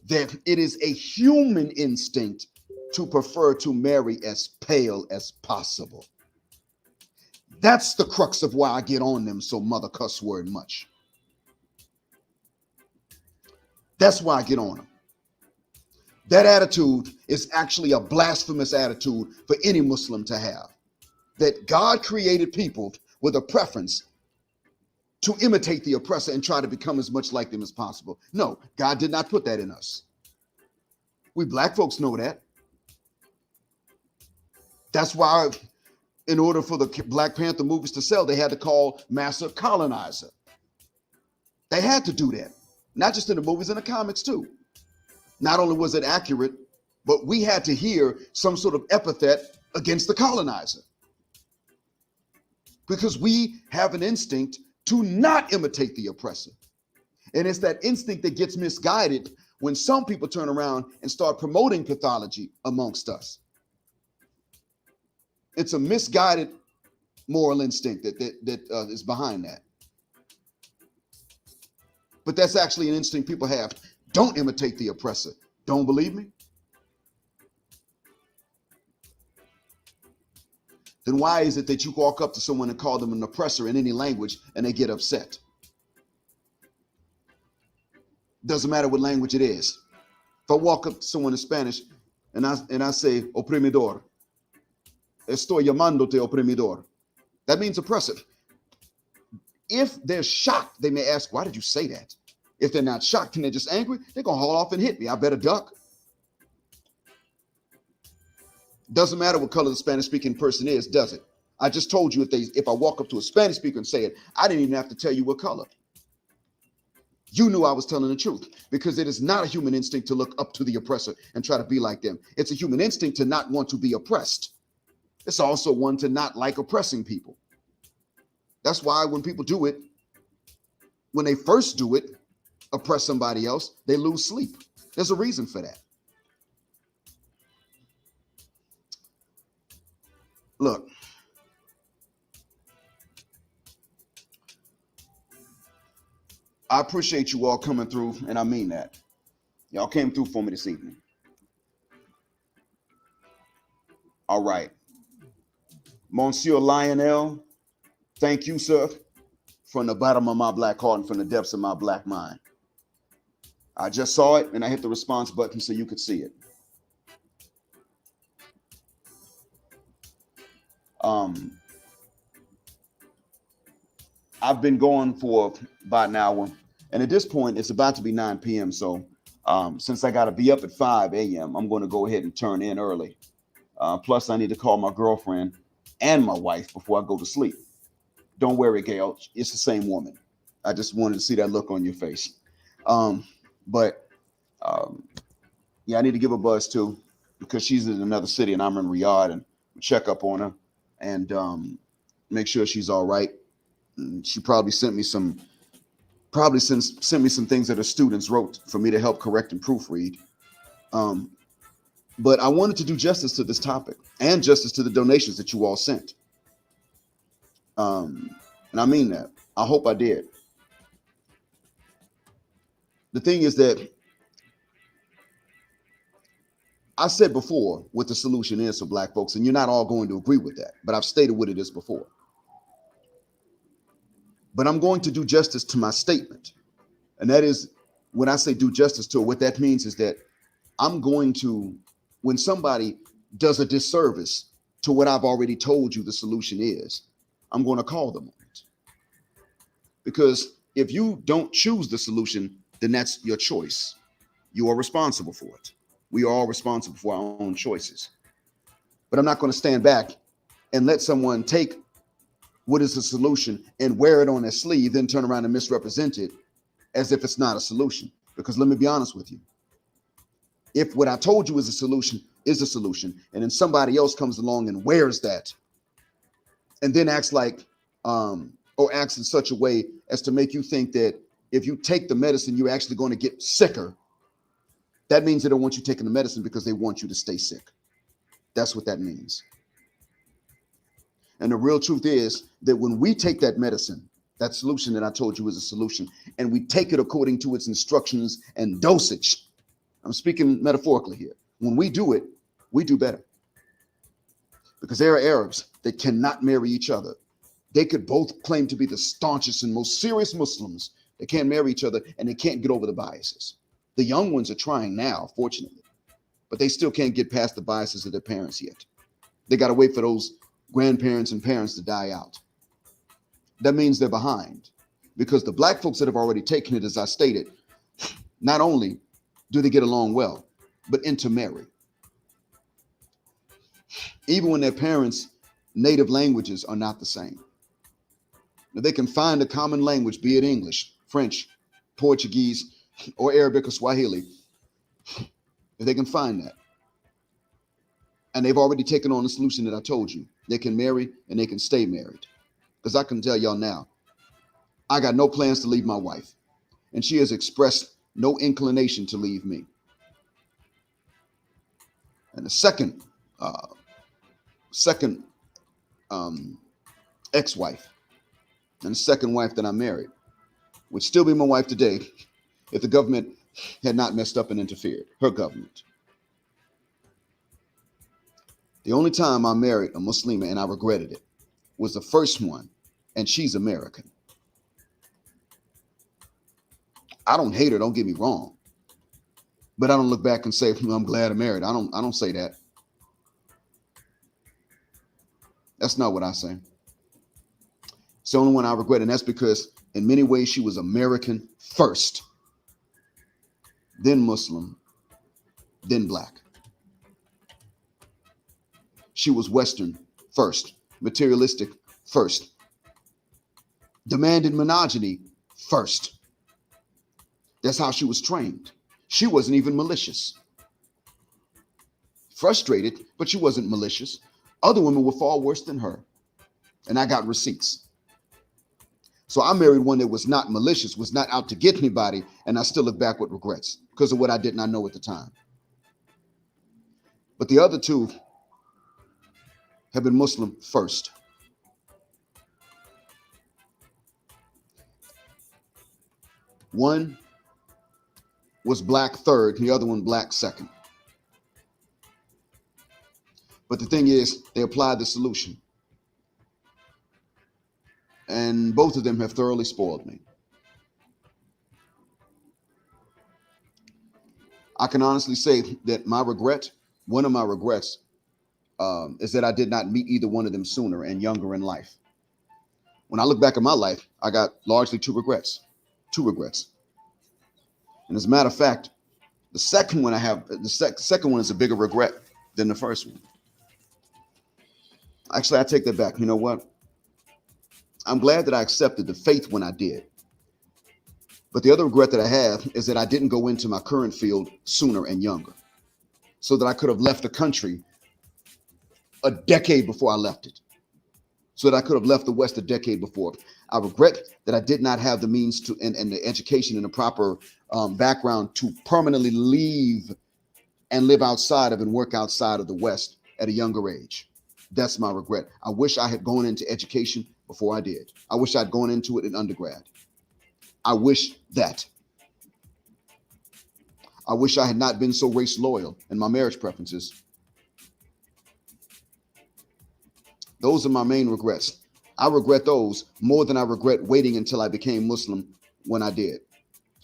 that it is a human instinct to prefer to marry as pale as possible. That's the crux of why I get on them so mother cuss word much. That's why I get on them. That attitude is actually a blasphemous attitude for any Muslim to have. That God created people with a preference to imitate the oppressor and try to become as much like them as possible. No, God did not put that in us. We black folks know that. That's why, in order for the Black Panther movies to sell, they had to call Massa colonizer. They had to do that, not just in the movies, in the comics too. Not only was it accurate, but we had to hear some sort of epithet against the colonizer. Because we have an instinct to not imitate the oppressor. And it's that instinct that gets misguided when some people turn around and start promoting pathology amongst us. It's a misguided moral instinct that is behind that. But that's actually an instinct people have. Don't imitate the oppressor. Don't believe me? Then why is it that you walk up to someone and call them an oppressor in any language and they get upset? Doesn't matter what language it is. If I walk up to someone in Spanish and I say oprimidor, estoy llamándote oprimidor, that means oppressive. If they're shocked, they may ask, why did you say that? If they're not shocked and they're just angry, they're going to haul off and hit me. I better duck. Doesn't matter what color the Spanish-speaking person is, does it? I just told you if I walk up to a Spanish speaker and say it, I didn't even have to tell you what color. you knew I was telling the truth, because it is not a human instinct to look up to the oppressor and try to be like them. It's a human instinct to not want to be oppressed. It's also one to not like oppressing people. That's why when people do it, when they first do it, oppress somebody else, they lose sleep. There's a reason for that. Look, I appreciate you all coming through, and I mean that. Y'all came through for me this evening. All right. Monsieur Lionel, thank you, sir, from the bottom of my black heart and from the depths of my black mind. I just saw it, and I hit the response button so you could see it. I've been going for about an hour, and at this point, it's about to be 9 p.m., so since I got to be up at 5 a.m., I'm going to go ahead and turn in early. Plus, I need to call my girlfriend and my wife before I go to sleep. Don't worry, Gail. It's the same woman. I just wanted to see that look on your face. Yeah, I need to give a buzz too, because she's in another city and I'm in Riyadh, and check up on her and make sure she's all right. And she probably sent me some things that her students wrote for me to help correct and proofread. But I wanted to do justice to this topic and justice to the donations that you all sent. And I mean that. I hope I did. The thing is that I said before what the solution is for Black folks, and you're not all going to agree with that, but I've stated what it is before. But I'm going to do justice to my statement. And that is, when I say do justice to it, what that means is that I'm going to, when somebody does a disservice to what I've already told you the solution is, I'm going to call them on it. Because if you don't choose the solution, then that's your choice. You are responsible for it. We are all responsible for our own choices. But I'm not going to stand back and let someone take what is the solution and wear it on their sleeve, then turn around and misrepresent it as if it's not a solution. Because let me be honest with you. If what I told you is a solution, and then somebody else comes along and wears that and then acts like, or acts in such a way as to make you think that if you take the medicine, you're actually going to get sicker, that means they don't want you taking the medicine because they want you to stay sick. That's what that means. And the real truth is that when we take that medicine, that solution that I told you is a solution, and we take it according to its instructions and dosage, I'm speaking metaphorically here. When we do it, we do better. Because there are Arabs that cannot marry each other. They could both claim to be the staunchest and most serious Muslims. They can't marry each other, and they can't get over the biases. The young ones are trying now, fortunately, but they still can't get past the biases of their parents yet. They got to wait for those grandparents and parents to die out. That means they're behind, because the Black folks that have already taken it, as I stated, not only do they get along well, but intermarry. Even when their parents' native languages are not the same. Now, they can find a common language, be it English, French, Portuguese, or Arabic or Swahili, if they can find that. And they've already taken on the solution that I told you. They can marry and they can stay married. Because I can tell y'all now, I got no plans to leave my wife. And she has expressed no inclination to leave me. And the second ex-wife and the second wife that I married would still be my wife today if the government had not messed up and interfered, her government. The only time I married a Muslima and I regretted it was the first one, and she's American. I don't hate her, don't get me wrong. But I don't look back and say, I'm glad I married. I don't say that. That's not what I say. It's the only one I regret, and that's because in many ways she was American first, then Muslim, then Black. She was Western first, materialistic first, demanded monogamy first. That's how she was trained. She wasn't even malicious. Frustrated, but she wasn't malicious. Other women were far worse than her. And I got receipts. So I married one that was not malicious, was not out to get anybody, and I still look back with regrets because of what I did not know at the time. But the other two have been Muslim first. One was black third, and the other one black second. But the thing is, they applied the solution. And both of them have thoroughly spoiled me. I can honestly say that one of my regrets, is that I did not meet either one of them sooner and younger in life. When I look back at my life, I got largely two regrets. And as a matter of fact, the second one second one is a bigger regret than the first one. Actually, I take that back. You know what? I'm glad that I accepted the faith when I did. But the other regret that I have is that I didn't go into my current field sooner and younger, so that I could have left the country a decade before I left it, so that I could have left the West a decade before. I regret that I did not have the means to and the education and the proper background to permanently leave and live outside of and work outside of the West at a younger age. That's my regret. I wish I had gone into education before I did. I wish I'd gone into it in undergrad. I wish that. I wish I had not been so race loyal in my marriage preferences. Those are my main regrets. I regret those more than I regret waiting until I became Muslim when I did,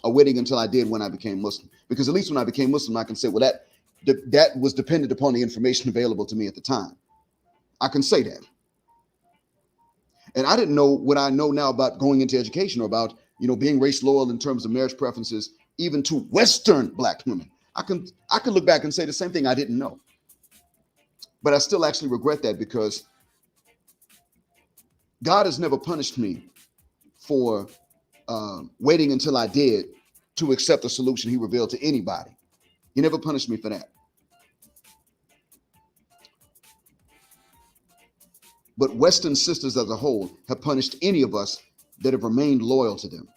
or waiting until I did when I became Muslim. Because at least when I became Muslim, I can say, well, that was dependent upon the information available to me at the time. I can say that. And I didn't know what I know now about going into education, or about, being race loyal in terms of marriage preferences, even to Western black women. I can look back and say the same thing I didn't know. But I still actually regret that, because God has never punished me for waiting until I did to accept the solution he revealed to anybody. He never punished me for that. But Western sisters as a whole have punished any of us that have remained loyal to them.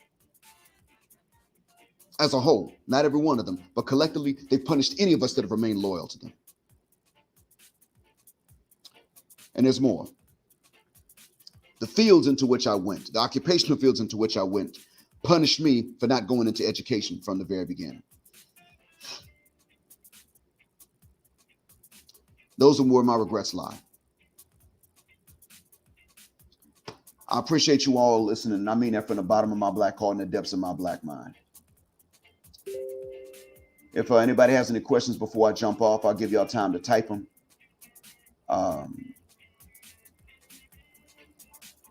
As a whole, not every one of them, but collectively, they've punished any of us that have remained loyal to them. And there's more. The fields into which I went, the occupational fields into which I went, punished me for not going into education from the very beginning. Those are where my regrets lie. I appreciate you all listening. And I mean that from the bottom of my black heart and the depths of my black mind. If anybody has any questions before I jump off, I'll give y'all time to type them.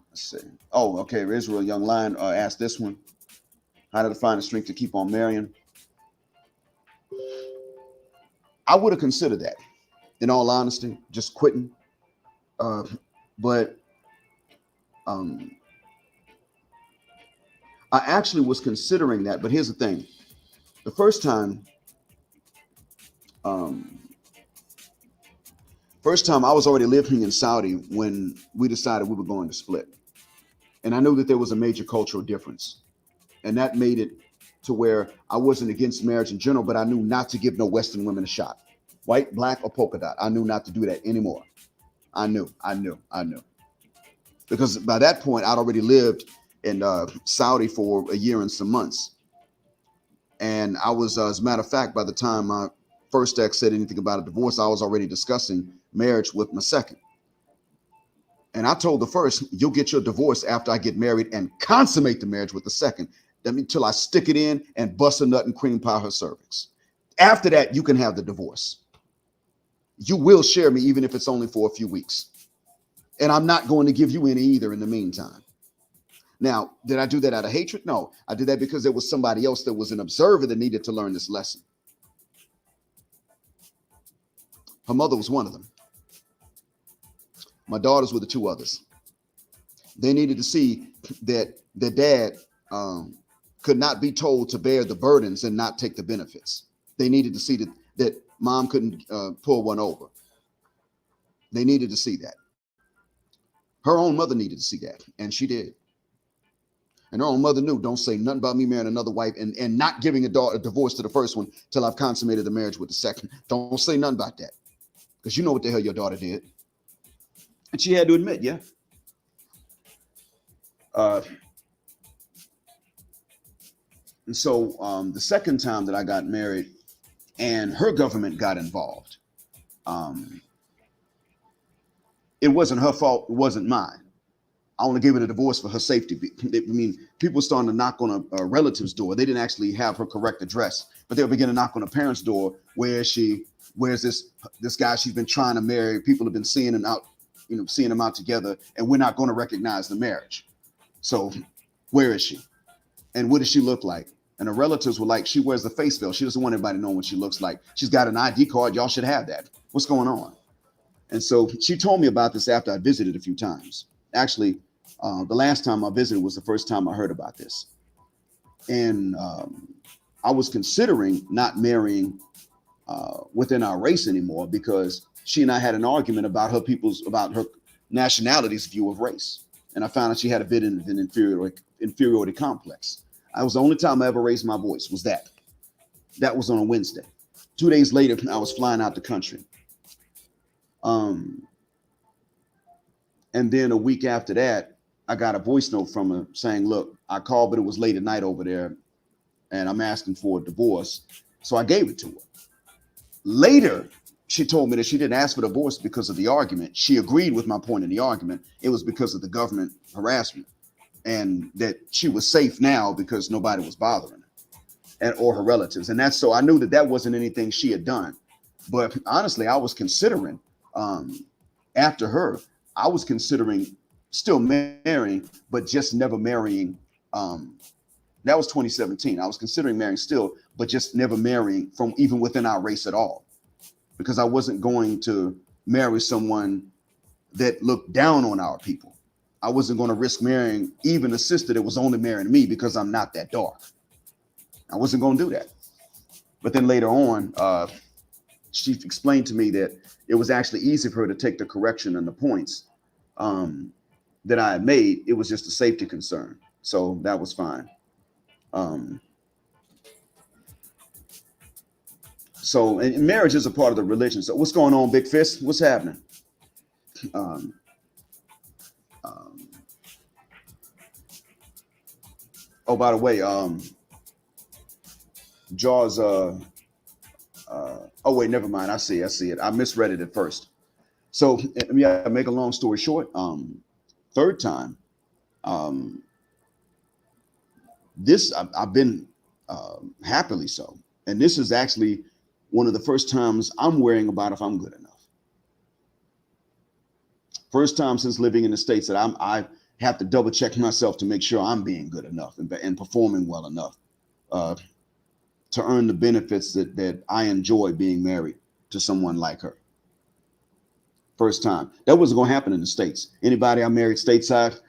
Let's see. Oh, okay. Israel Young Lion asked this one. How to find the strength to keep on marrying? I would have considered that, in all honesty, just quitting. But I actually was considering that. But here's the thing. The first time I was already living in Saudi when we decided we were going to split. And I knew that there was a major cultural difference. And that made it to where I wasn't against marriage in general, but I knew not to give no Western women a shot. White, black, or polka dot. I knew not to do that anymore. I knew. Because by that point, I'd already lived in Saudi for a year and some months. And I was, as a matter of fact, by the time my first ex said anything about a divorce, I was already discussing marriage with my second. And I told the first, you'll get your divorce after I get married and consummate the marriage with the second. That means till I stick it in and bust a nut and cream pie her cervix. After that, you can have the divorce. You will share me, even if it's only for a few weeks. And I'm not going to give you any either in the meantime. Now, did I do that out of hatred? No, I did that because there was somebody else that was an observer that needed to learn this lesson. Her mother was one of them. My daughters were the two others. They needed to see that their dad could not be told to bear the burdens and not take the benefits. They needed to see that mom couldn't pull one over. They needed to see that. Her own mother needed to see that, and she did. And her own mother knew, don't say nothing about me marrying another wife and not giving a divorce to the first one till I've consummated the marriage with the second. Don't say nothing about that, because you know what the hell your daughter did. And she had to admit, yeah. And so the second time that I got married and her government got involved, it wasn't her fault. It wasn't mine. I only gave her the divorce for her safety. I mean, people were starting to knock on a relative's door. They didn't actually have her correct address, but they were beginning to knock on a parent's door. Where is she? Where's this guy she's been trying to marry? People have been seeing him out, seeing them out together, and we're not going to recognize the marriage. So where is she? And what does she look like? And her relatives were like, she wears the face veil. She doesn't want anybody knowing what she looks like. She's got an ID card. Y'all should have that. What's going on? And so she told me about this after I visited a few times. Actually, the last time I visited was the first time I heard about this. And I was considering not marrying within our race anymore, because she and I had an argument about her nationality's view of race. And I found out she had a bit of an inferiority complex. That was the only time I ever raised my voice, was that. That was on a Wednesday. 2 days later, I was flying out the country. And then a week after that, I got a voice note from her saying, look, I called, but it was late at night over there, and I'm asking for a divorce. So I gave it to her. Later, she told me that she didn't ask for divorce because of the argument. She agreed with my point in the argument. It was because of the government harassment, and that she was safe now because nobody was bothering her or her relatives. And that's, so I knew that wasn't anything she had done. But honestly, I was considering, after her, I was considering still marrying, but just never marrying. That was 2017. I was considering marrying still, but just never marrying from even within our race at all, because I wasn't going to marry someone that looked down on our people. I wasn't going to risk marrying even a sister that was only marrying me because I'm not that dark. I wasn't going to do that. But then later on, she explained to me that it was actually easy for her to take the correction and the points that I had made. It was just a safety concern. So that was fine. So, and marriage is a part of the religion. So what's going on, Big Fist? What's happening? Oh, by the way, Jaws, oh wait, never mind. I see it. I misread it at first. So, yeah, make a long story short, third time, this I've been happily so. And this is actually one of the first times I'm worrying about if I'm good enough. First time since living in the States that I have to double check myself to make sure I'm being good enough and performing well enough to earn the benefits that I enjoy being married to someone like her. First time. That wasn't going to happen in the States. Anybody I married stateside,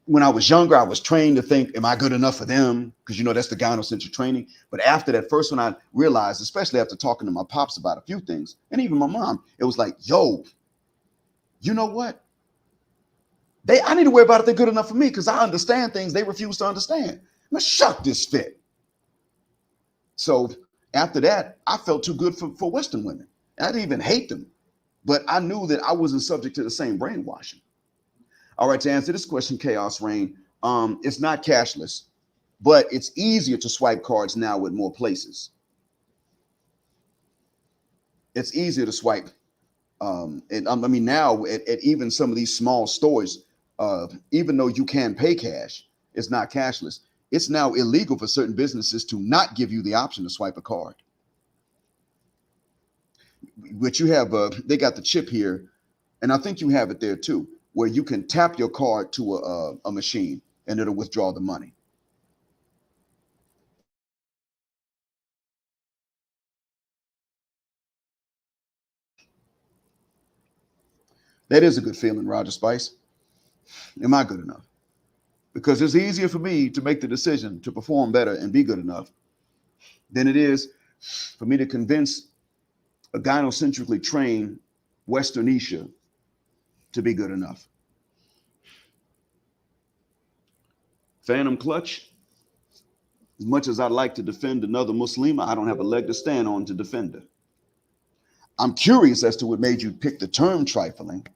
when I was younger, I was trained to think, am I good enough for them? Because, that's the gynocentric training. But after that first one, I realized, especially after talking to my pops about a few things, and even my mom, it was like, yo, you know what? I need to worry about if they're good enough for me, because I understand things they refuse to understand. Let's shuck this fit. So after that, I felt too good for Western women. I didn't even hate them, but I knew that I wasn't subject to the same brainwashing. All right, to answer this question, Chaos Rain, it's not cashless, but it's easier to swipe cards now with more places. It's easier to swipe. And I mean, now at even some of these small stores, even though you can pay cash, it's not cashless. It's now illegal for certain businesses to not give you the option to swipe a card. But you have, they got the chip here, and I think you have it there too, where you can tap your card to a machine and it'll withdraw the money. That is a good feeling, Roger Spice. Am I good enough? because it's easier for me to make the decision to perform better and be good enough than it is for me to convince a gynocentrically trained Western Isha to be good enough. Phantom clutch. As much as I'd like to defend another Muslima, I don't have a leg to stand on to defend her. I'm curious as to what made you pick the term trifling,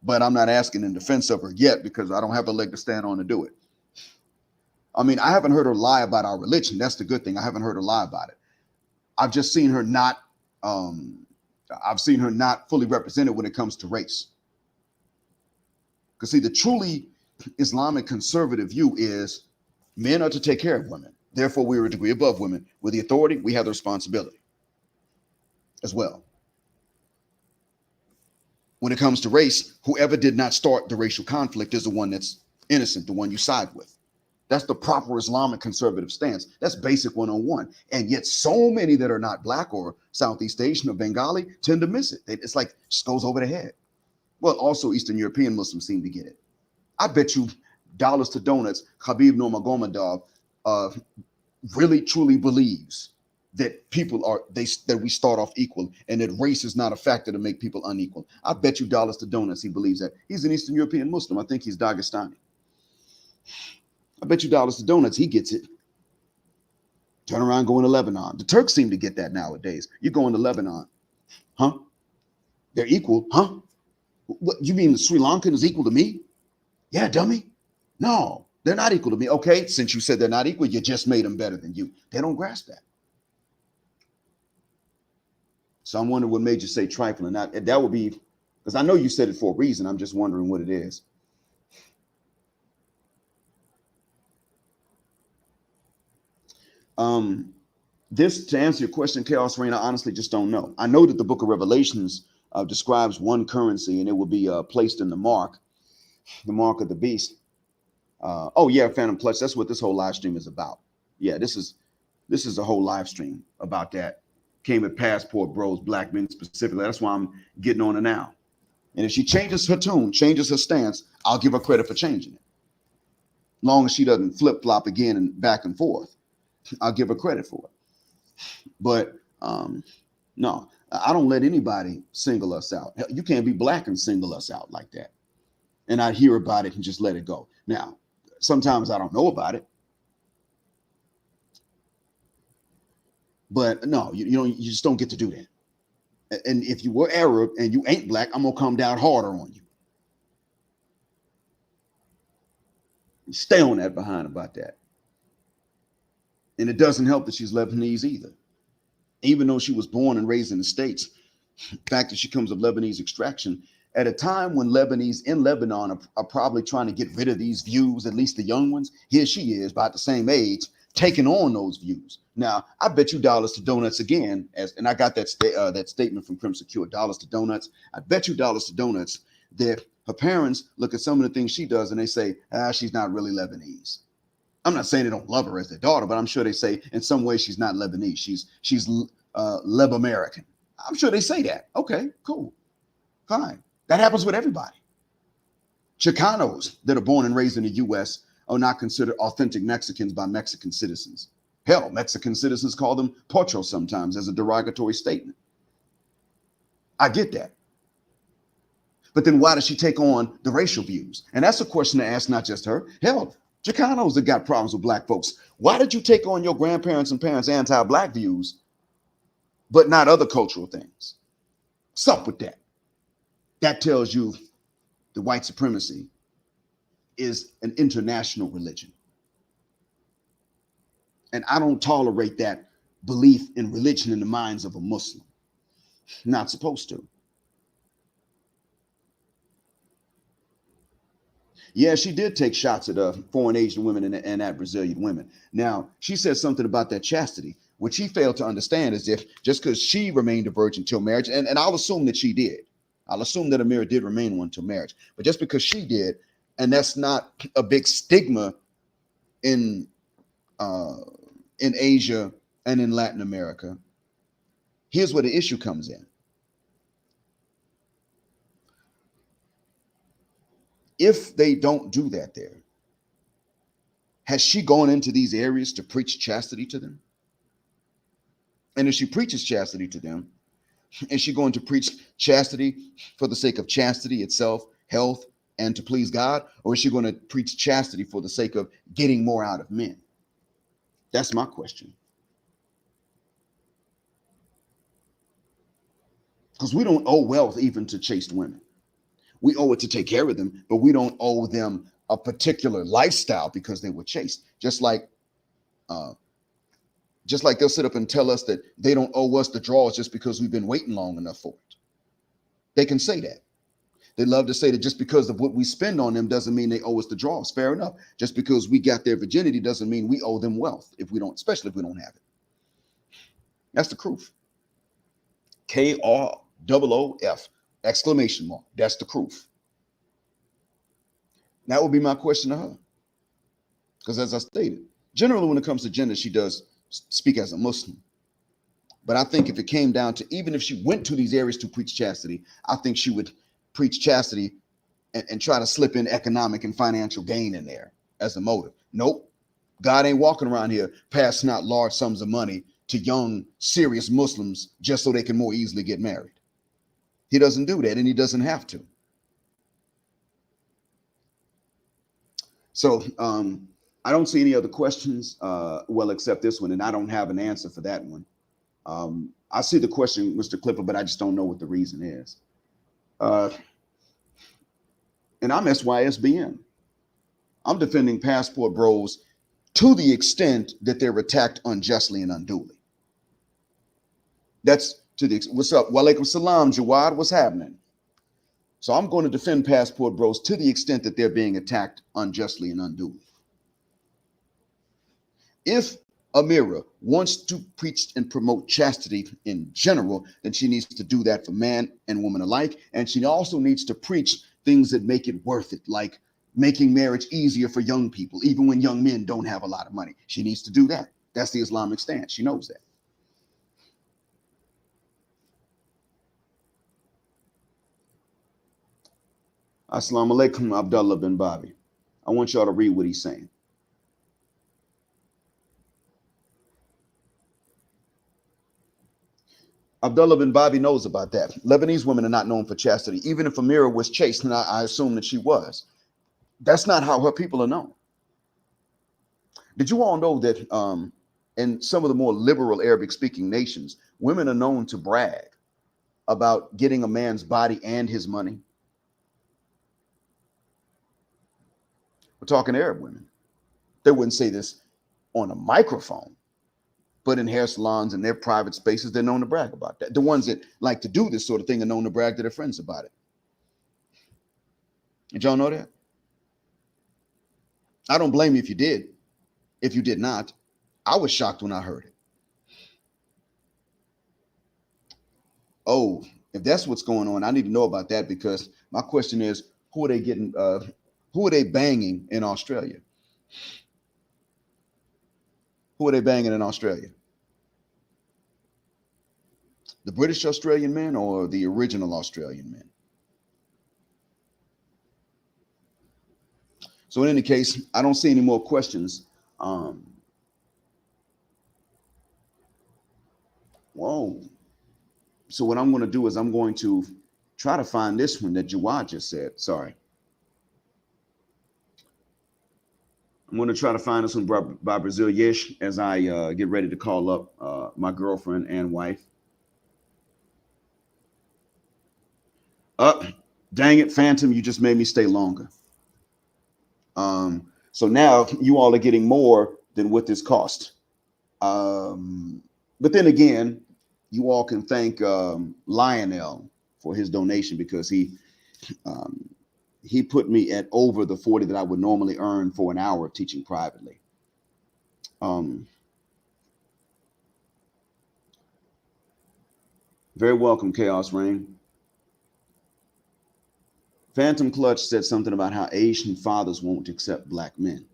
but I'm not asking in defense of her yet because I don't have a leg to stand on to do it. I mean, I haven't heard her lie about our religion. That's the good thing. I haven't heard her lie about it. I've just seen her not, I've seen her not fully represented when it comes to race. Because see, the truly Islamic conservative view is men are to take care of women. Therefore, we are a degree above women. With the authority, we have the responsibility as well. When it comes to race, whoever did not start the racial conflict is the one that's innocent, the one you side with. That's the proper Islamic conservative stance. That's basic 101. And yet so many that are not black or Southeast Asian or Bengali tend to miss it. It's like it just goes over their head. Well, also Eastern European Muslims seem to get it. I bet you dollars to donuts, Habib Nurmagomedov really truly believes that that we start off equal and that race is not a factor to make people unequal. I bet you dollars to donuts he believes that. He's an Eastern European Muslim. I think he's Dagestani. I bet you dollars to donuts he gets it. Turn around, go into Lebanon. The Turks seem to get that nowadays. You're going to Lebanon. Huh? They're equal. Huh? What, you mean the Sri Lankan is equal to me? Yeah, dummy. No, they're not equal to me. Okay, since you said they're not equal, you just made them better than you. They don't grasp that. So I'm wondering what made you say trifling. That would be, because I know you said it for a reason. I'm just wondering what it is. This, to answer your question, Chaos Reign, I honestly just don't know. I know that the book of Revelations describes one currency and it will be placed in the mark of the beast. Oh yeah, Phantom Clutch. That's what this whole live stream is about. Yeah, this is a whole live stream about that. Came at Passport Bros, black men specifically. That's why I'm getting on it now. And if she changes her tune, changes her stance, I'll give her credit for changing it. Long as she doesn't flip flop again and back and forth, I'll give her credit for it. But no, I don't let anybody single us out. You can't be black and single us out like that. And I hear about it and just let it go. Now, sometimes I don't know about it. But no, you just don't get to do that. And if you were Arab and you ain't black, I'm gonna come down harder on you. Stay on that behind about that. And it doesn't help that she's Lebanese either. Even though she was born and raised in the States, the fact that she comes of Lebanese extraction, at a time when Lebanese in Lebanon are probably trying to get rid of these views, at least the young ones, here she is, about the same age, taking on those views. Now, I bet you dollars to donuts again, and I got that statement from Crimson Cure, dollars to donuts. I bet you dollars to donuts that her parents look at some of the things she does and they say, she's not really Lebanese. I'm not saying they don't love her as their daughter, but I'm sure they say in some way she's not Lebanese. She's Leb-American. I'm sure they say that. Okay, cool, fine. That happens with everybody. Chicanos that are born and raised in the U.S. are not considered authentic Mexicans by Mexican citizens. Hell, Mexican citizens call them pochos sometimes as a derogatory statement. I get that. But then why does she take on the racial views? And that's a question to ask not just her. Hell, Chicanos that got problems with black folks. Why did you take on your grandparents and parents' anti-black views, but not other cultural things? What's up with that? That tells you the white supremacy is an international religion. And I don't tolerate that belief in religion in the minds of a Muslim. Not supposed to. Yeah, she did take shots at foreign Asian women and at Brazilian women. Now, she said something about that chastity. What she failed to understand is if just because she remained a virgin till marriage, and I'll assume that she did. I'll assume that Ameerah did remain one till marriage. But just because she did, and that's not a big stigma in Asia and in Latin America, here's where the issue comes in. If they don't do that there, Has she gone into these areas to preach chastity to them? And if she preaches chastity to them, is she going to preach chastity for the sake of chastity itself, health, and to please God? Or is she going to preach chastity for the sake of getting more out of men? That's my question. Because we don't owe wealth even to chaste women. We owe it to take care of them, but we don't owe them a particular lifestyle because they were chaste. Uh, just like they'll sit up and tell us that they don't owe us the draws just because we've been waiting long enough for it. They can say that. They love to say that just because of what we spend on them doesn't mean they owe us the draws. Fair enough. Just because we got their virginity doesn't mean we owe them wealth if we don't, especially if we don't have it. That's the proof. KROOF, exclamation mark. That's the proof. That would be my question to her. Because as I stated, generally when it comes to gender, she does speak as a Muslim. But I think if it came down to, even if she went to these areas to preach chastity, I think she would preach chastity and try to slip in economic and financial gain in there as a motive. Nope. God ain't walking around here passing out large sums of money to young, serious Muslims just so they can more easily get married. He doesn't do that, and he doesn't have to. So I don't see any other questions, well, except this one, and I don't have an answer for that one. I see the question, Mr. Clipper, but I just don't know what the reason is. And I'm SYSBN. I'm defending passport bros to the extent that they're attacked unjustly and unduly. That's to the, what's up? Walaikum salam, Jawad, what's happening? So I'm going to defend passport bros to the extent that they're being attacked unjustly and unduly. If Ameerah wants to preach and promote chastity in general, then she needs to do that for man and woman alike. And she also needs to preach things that make it worth it, like making marriage easier for young people, even when young men don't have a lot of money. She needs to do that. That's the Islamic stance. She knows that. Assalamu alaikum, Abdullah bin Bobby. I want y'all to read what he's saying. Abdullah bin Bobby knows about that. Lebanese women are not known for chastity. Even if Ameerah was chaste, and I assume that she was, that's not how her people are known. Did you all know that in some of the more liberal Arabic-speaking nations, women are known to brag about getting a man's body and his money? We're talking Arab women. They wouldn't say this on a microphone, but in hair salons and their private spaces, they're known to brag about that. The ones that like to do this sort of thing are known to brag to their friends about it. Did y'all know that? I don't blame you if you did. If you did not, I was shocked when I heard it. Oh, if that's what's going on, I need to know about that, because my question is, who are they getting? Who are they banging in Australia? Who are they banging in Australia? The British Australian men or the original Australian men? So in any case, I don't see any more questions. Whoa. So what I'm going to do is I'm going to try to find this one that Jawad just said. Sorry. I'm going to try to find this one by Brazil Yesh as I get ready to call up my girlfriend and wife. Dang it, Phantom, you just made me stay longer. So now you all are getting more than what this cost. But then again, you all can thank Lionel for his donation, because he put me at over the 40 that I would normally earn for an hour of teaching privately. Very welcome, Chaos Rain. Phantom Clutch said something about how Asian fathers won't accept black men.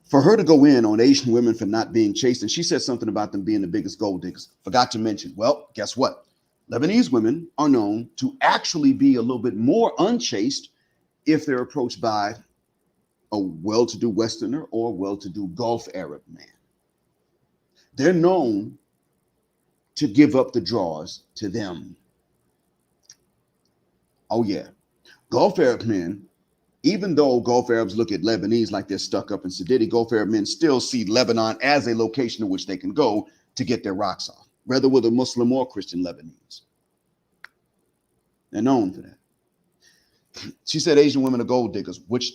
For her to go in on Asian women for not being chaste, and she said something about them being the biggest gold diggers. Forgot to mention, well, guess what? Lebanese women are known to actually be a little bit more unchaste if they're approached by a well-to-do Westerner or a well-to-do Gulf Arab man. They're known to give up the drawers to them. Oh yeah, Gulf Arab men, even though Gulf Arabs look at Lebanese like they're stuck up in Sadidi, Gulf Arab men still see Lebanon as a location to which they can go to get their rocks off, whether with a Muslim or Christian Lebanese. They're known for that. She said Asian women are gold diggers. Which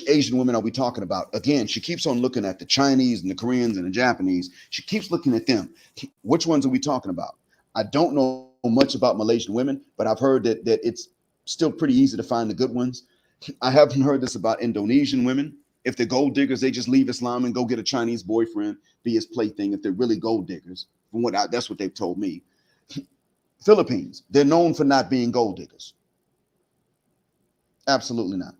Asian women are we talking about? Again, she keeps on looking at the Chinese and the Koreans and the Japanese. She keeps looking at them. Which ones are we talking about? I don't know much about Malaysian women, but I've heard that it's still pretty easy to find the good ones. I haven't heard this about Indonesian women. If they're gold diggers, they just leave Islam and go get a Chinese boyfriend, be his plaything. If they're really gold diggers, that's what they've told me. Philippines, they're known for not being gold diggers. Absolutely not.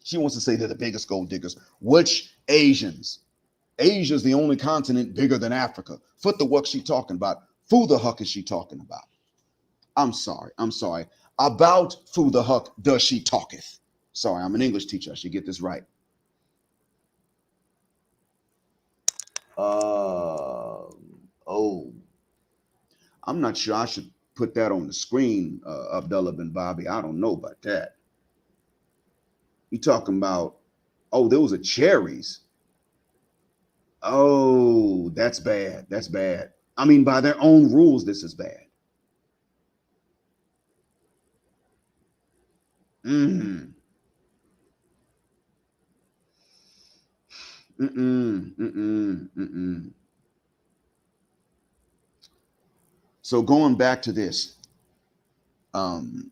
She wants to say they're the biggest gold diggers. Which Asians? Asia's the only continent bigger than Africa. What the wuck she talking about? Who the huck is she talking about? I'm sorry. About who the huck does she talketh? Sorry, I'm an English teacher. I should get this right. I'm not sure I should put that on the screen, Abdullah bin Bobby. I don't know about that. You talking about, oh, those are cherries. Oh, that's bad. That's bad. I mean, by their own rules, this is bad. Mm. Mm-mm. Mm-mm. Mm-mm. So going back to this, um,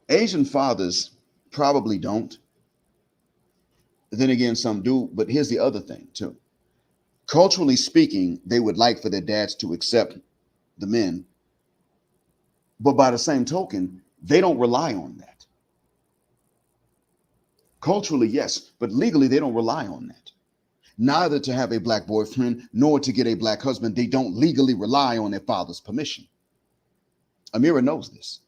Asian fathers probably don't. Then again, some do. But here's the other thing, too. Culturally speaking, they would like for their dads to accept the men. But by the same token, they don't rely on that. Culturally, yes, but legally, they don't rely on that. Neither to have a black boyfriend nor to get a black husband, they don't legally rely on their father's permission. Ameerah knows this.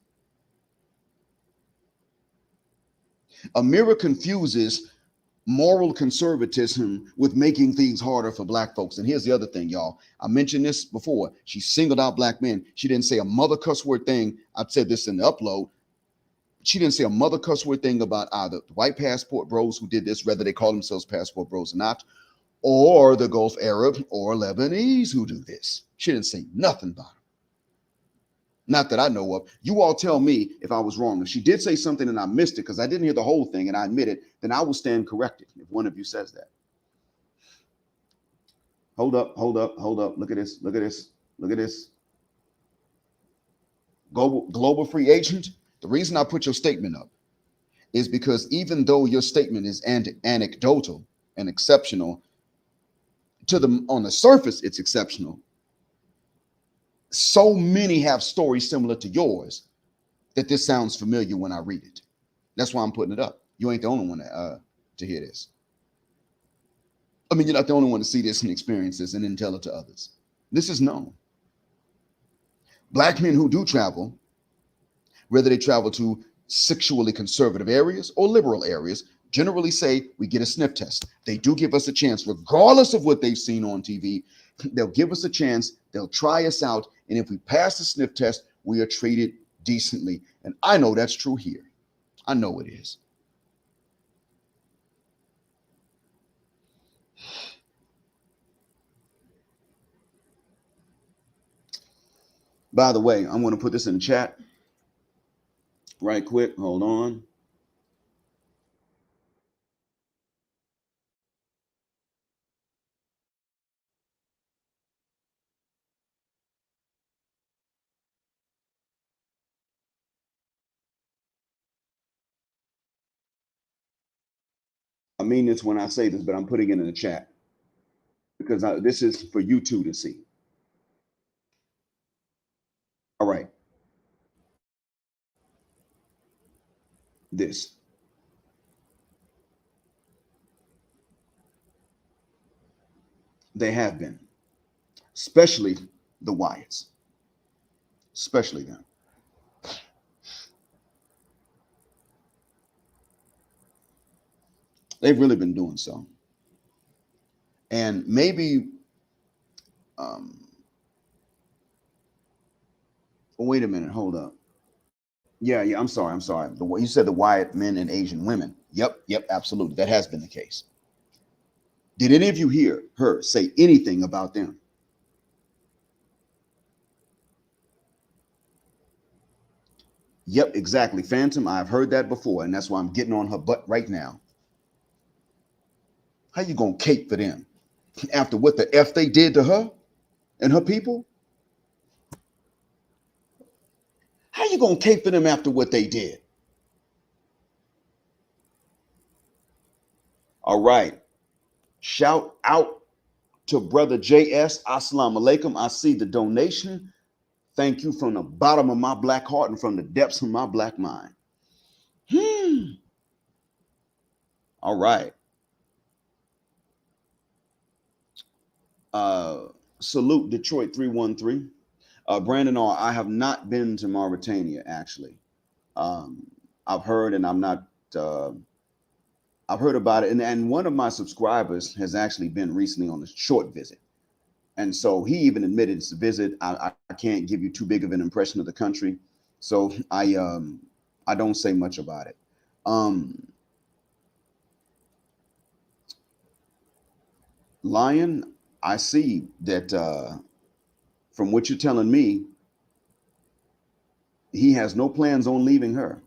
Ameerah confuses moral conservatism with making things harder for black folks. And here's the other thing, y'all. I mentioned this before. She singled out black men. She didn't say a mother cuss word thing. I've said this in the upload. She didn't say a mother cuss word thing about either the white passport bros who did this, whether they call themselves passport bros or not, or the Gulf Arab or Lebanese who do this. She didn't say nothing about it. Not that I know of. You all tell me if I was wrong. If she did say something and I missed it because I didn't hear the whole thing and I admit it, then I will stand corrected if one of you says that. Hold up. Look at this. Look at this. Global free agent. The reason I put your statement up is because even though your statement is anecdotal and exceptional, on the surface, it's exceptional. So many have stories similar to yours that this sounds familiar when I read it. That's why I'm putting it up. You ain't the only one to hear this. I mean, you're not the only one to see this and experience this and then tell it to others. This is known. Black men who do travel, whether they travel to sexually conservative areas or liberal areas, generally say we get a sniff test. They do give us a chance, regardless of what they've seen on TV. They'll give us a chance. They'll try us out. And if we pass the sniff test, we are treated decently. And I know that's true here. I know it is. By the way, I'm going to put this in the chat right quick. Hold on. I mean this when I say this, but I'm putting it in the chat because this is for you two to see. All right. This. They have been, especially the Wyatts, especially them. They've really been doing so. And maybe, um, wait a minute, hold up. Yeah, I'm sorry. The way you said the white men and Asian women. Yep, absolutely. That has been the case. Did any of you hear her say anything about them? Yep, exactly. Phantom, I've heard that before, and that's why I'm getting on her butt right now. How you gonna cape for them after what the F they did to her and her people? How you gonna cape for them after what they did? All right. Shout out to brother JS. Assalamu alaikum. I see the donation. Thank you from the bottom of my black heart and from the depths of my black mind. All right. Uh, Salute Detroit 313. Brandon R. I have not been to Mauritania actually. Um, I've heard and I'm not. I've heard about it, and one of my subscribers has actually been recently on a short visit, and so he even admitted it's a visit. I can't give you too big of an impression of the country, so I don't say much about it. Um, Lion, I see that from what you're telling me, he has no plans on leaving her.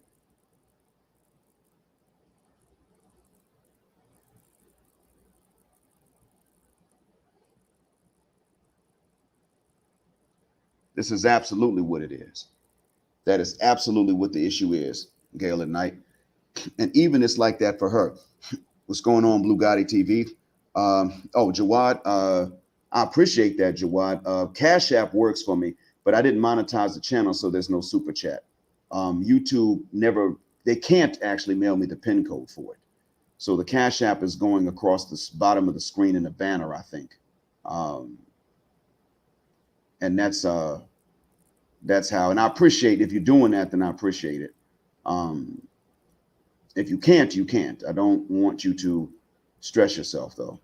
This is absolutely what it is. That is absolutely what the issue is, Gail at night. And even it's like that for her. What's going on, Blue Gotti TV? Oh, Jawad, I appreciate that, Jawad. Cash App works for me, but I didn't monetize the channel, so there's no super chat. YouTube never, they can't actually mail me the PIN code for it. So the Cash App is going across the bottom of the screen in the banner, I think. Um, and that's how, and I appreciate if you're doing that, then I appreciate it. Um, if you can't, you can't. I don't want you to stress yourself though,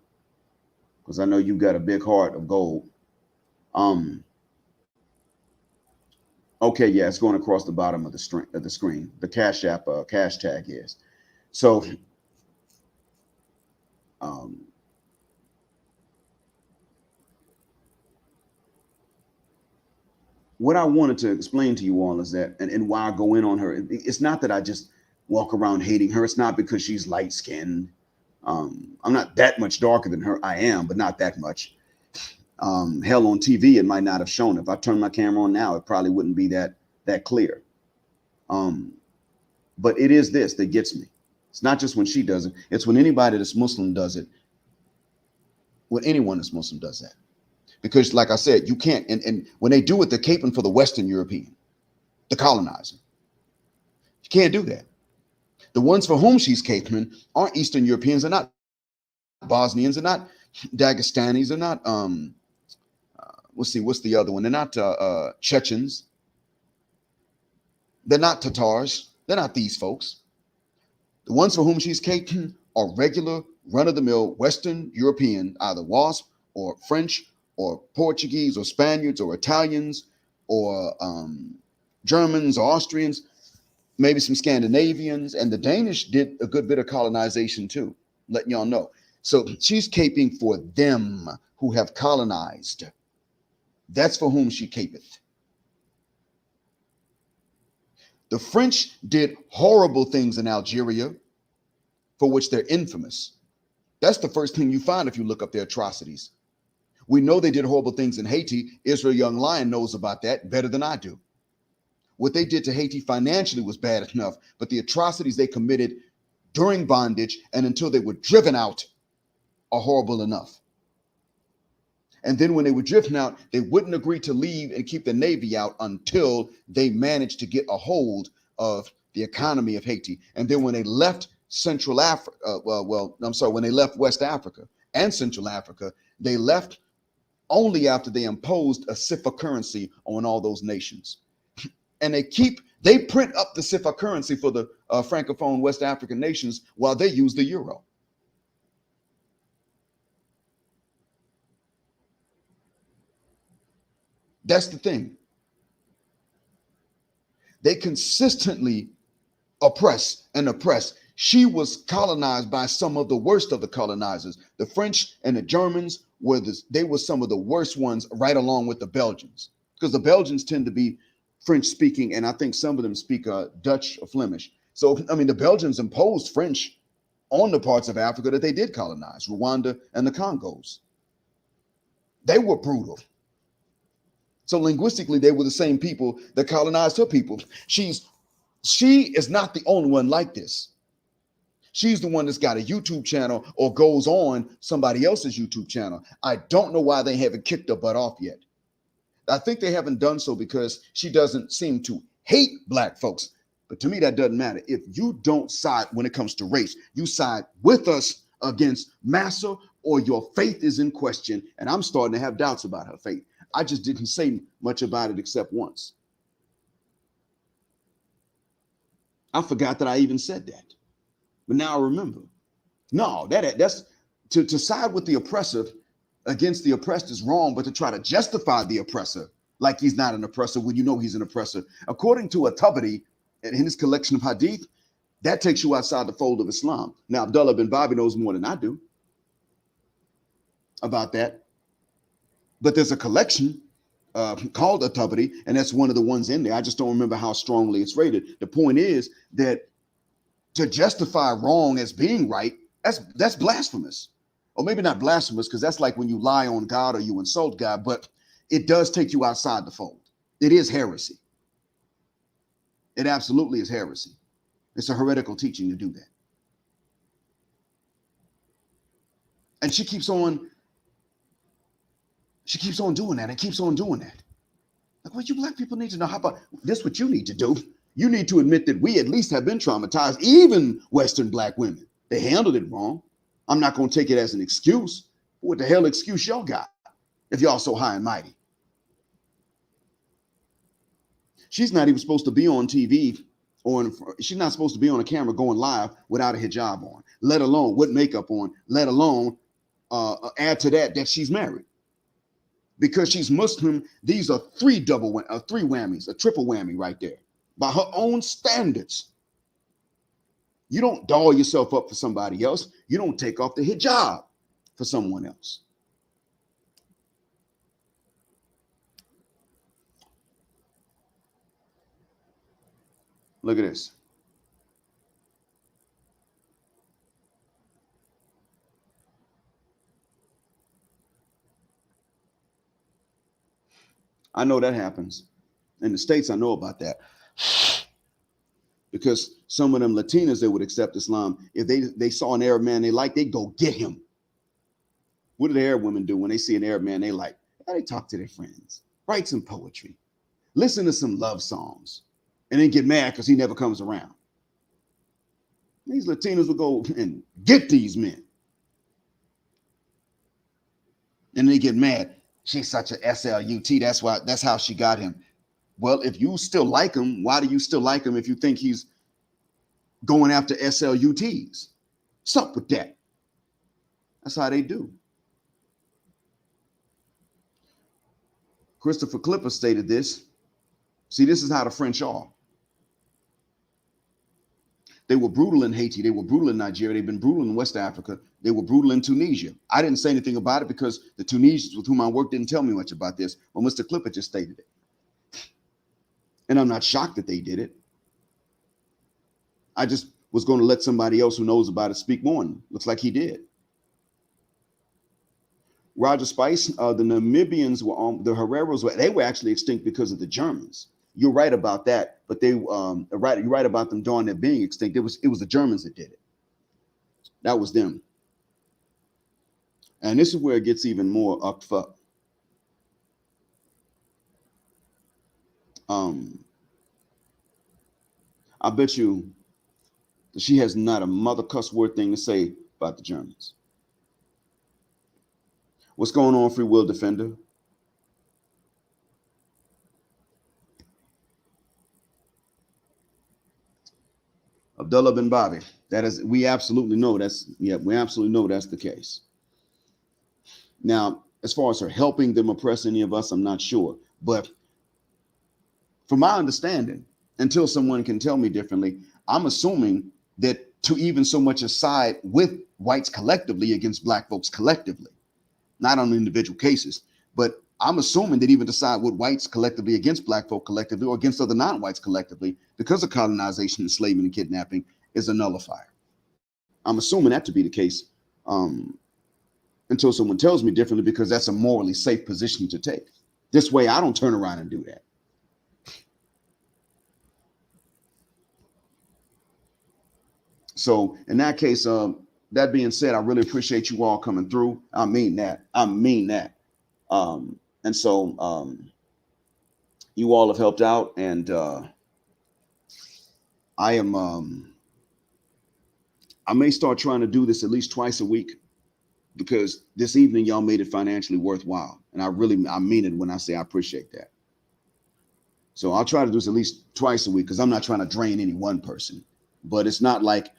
because I know you've got a big heart of gold. Um, okay, yeah, it's going across the bottom of the screen. The Cash App cash tag is. So um, what I wanted to explain to you all is that, and why I go in on her, it's not that I just walk around hating her. It's not because she's light skinned. I'm not that much darker than her. I am, but not that much. Hell, on TV, it might not have shown. If I turn my camera on now, it probably wouldn't be that clear. Um, but it is this that gets me. It's not just when she does it. It's when anybody that's Muslim does it. When anyone that's Muslim does that. Because like I said, you can't, and when they do it, they're caping for the Western European, the colonizer. You can't do that. The ones for whom she's caping aren't Eastern Europeans. They're not Bosnians. They're not Dagestanis. They're not, let's see, what's the other one? They're not Chechens. They're not Tatars. They're not these folks. The ones for whom she's caping are regular, run-of-the-mill Western European, either WASP or French or Portuguese or Spaniards or Italians or Germans or Austrians, maybe some Scandinavians, and the Danish did a good bit of colonization too, letting y'all know. So she's caping for them who have colonized. That's for whom she capeth. The French did horrible things in Algeria for which they're infamous. That's the first thing you find if you look up their atrocities. We know they did horrible things in Haiti. Israel Young Lion knows about that better than I do. What they did to Haiti financially was bad enough, but the atrocities they committed during bondage and until they were driven out are horrible enough. And then when they were driven out, they wouldn't agree to leave and keep the Navy out until they managed to get a hold of the economy of Haiti. And then when they left Central Africa, when they left West Africa and Central Africa, they left only after they imposed a CFA currency on all those nations. And they print up the CFA currency for the Francophone West African nations while they use the euro. That's the thing. They consistently oppress and oppress. She was colonized by some of the worst of the colonizers. The French and the Germans they were some of the worst ones, right along with the Belgians, because the Belgians tend to be French speaking, and I think some of them speak Dutch or Flemish. So I mean, the Belgians imposed French on the parts of Africa that they did colonize, Rwanda and the Congos. They were brutal. So linguistically, they were the same people that colonized her people. She is not the only one like this. She's the one that's got a YouTube channel or goes on somebody else's YouTube channel. I don't know why they haven't kicked her butt off yet. I think they haven't done so because she doesn't seem to hate black folks. But to me, that doesn't matter. If you don't side when it comes to race, you side with us against Massa, or your faith is in question. And I'm starting to have doubts about her faith. I just didn't say much about it except once. I forgot that I even said that. But now I remember. No, that's to side with the oppressor against the oppressed is wrong, but to try to justify the oppressor like he's not an oppressor when you know he's an oppressor, according to At-Tabari in his collection of hadith, that takes you outside the fold of Islam. Now, Abdullah bin Bobby knows more than I do about that, but there's a collection called At-Tabari, and that's one of the ones in there. I just don't remember how strongly it's rated. The point is that to justify wrong as being right, that's blasphemous. Or maybe not blasphemous, because that's like when you lie on God or you insult God, but it does take you outside the fold. It is heresy. It absolutely is heresy. It's a heretical teaching to do that. And she keeps on doing that and keeps on doing that. Like, what you black people need to know, how about this? What you need to do? You need to admit that we at least have been traumatized, even Western black women. They handled it wrong. I'm not going to take it as an excuse. What the hell excuse y'all got if y'all so high and mighty? She's not even supposed to be on TV, or she's not supposed to be on a camera going live without a hijab on, let alone with makeup on, let alone add to that she's married. Because she's Muslim, these are three whammies, a triple whammy right there. By her own standards. You don't doll yourself up for somebody else. You don't take off the hijab for someone else. Look at this. I know that happens. In the States, I know about that. Because some of them Latinas, they would accept Islam. If they saw an Arab man they like, they'd go get him. What do the Arab women do when they see an Arab man they like? They talk to their friends, write some poetry, listen to some love songs, and then get mad because he never comes around. These Latinos will go and get these men. And they get mad. She's such a SLUT. That's how she got him. Well, if you still like him, why do you still like him if you think he's going after SLUTs? What's up with that? That's how they do. Christopher Clipper stated this. See, this is how the French are. They were brutal in Haiti. They were brutal in Nigeria. They've been brutal in West Africa. They were brutal in Tunisia. I didn't say anything about it because the Tunisians with whom I worked didn't tell me much about this. Well, Mr. Clipper just stated it. And I'm not shocked that they did it. I just was going to let somebody else who knows about it speak more. And looks like he did. Roger Spice, the Namibians were on, the Hereros were actually extinct because of the Germans. You're right about that, but you're right about them darn near being extinct. It was the Germans that did it. That was them. And this is where it gets even more up. I bet you that she has not a mother cuss word thing to say about the Germans. What's going on, Free Will Defender? Abdullah bin Bobby. We absolutely know that's the case. Now, as far as her helping them oppress any of us, I'm not sure. But from my understanding, until someone can tell me differently, I'm assuming that to even so much as side with whites collectively against black folks collectively, not on individual cases, but I'm assuming that even to side with whites collectively against black folk collectively or against other non-whites collectively because of colonization, enslavement, and kidnapping is a nullifier. I'm assuming that to be the case um, until someone tells me differently, because that's a morally safe position to take. This way, I don't turn around and do that. So in that case, that being said, I really appreciate you all coming through. I mean that. I mean that. And so you all have helped out, and I am. I may start trying to do this at least twice a week, because this evening y'all made it financially worthwhile, and I mean it when I say I appreciate that. So I'll try to do this at least twice a week, because I'm not trying to drain any one person, but it's not like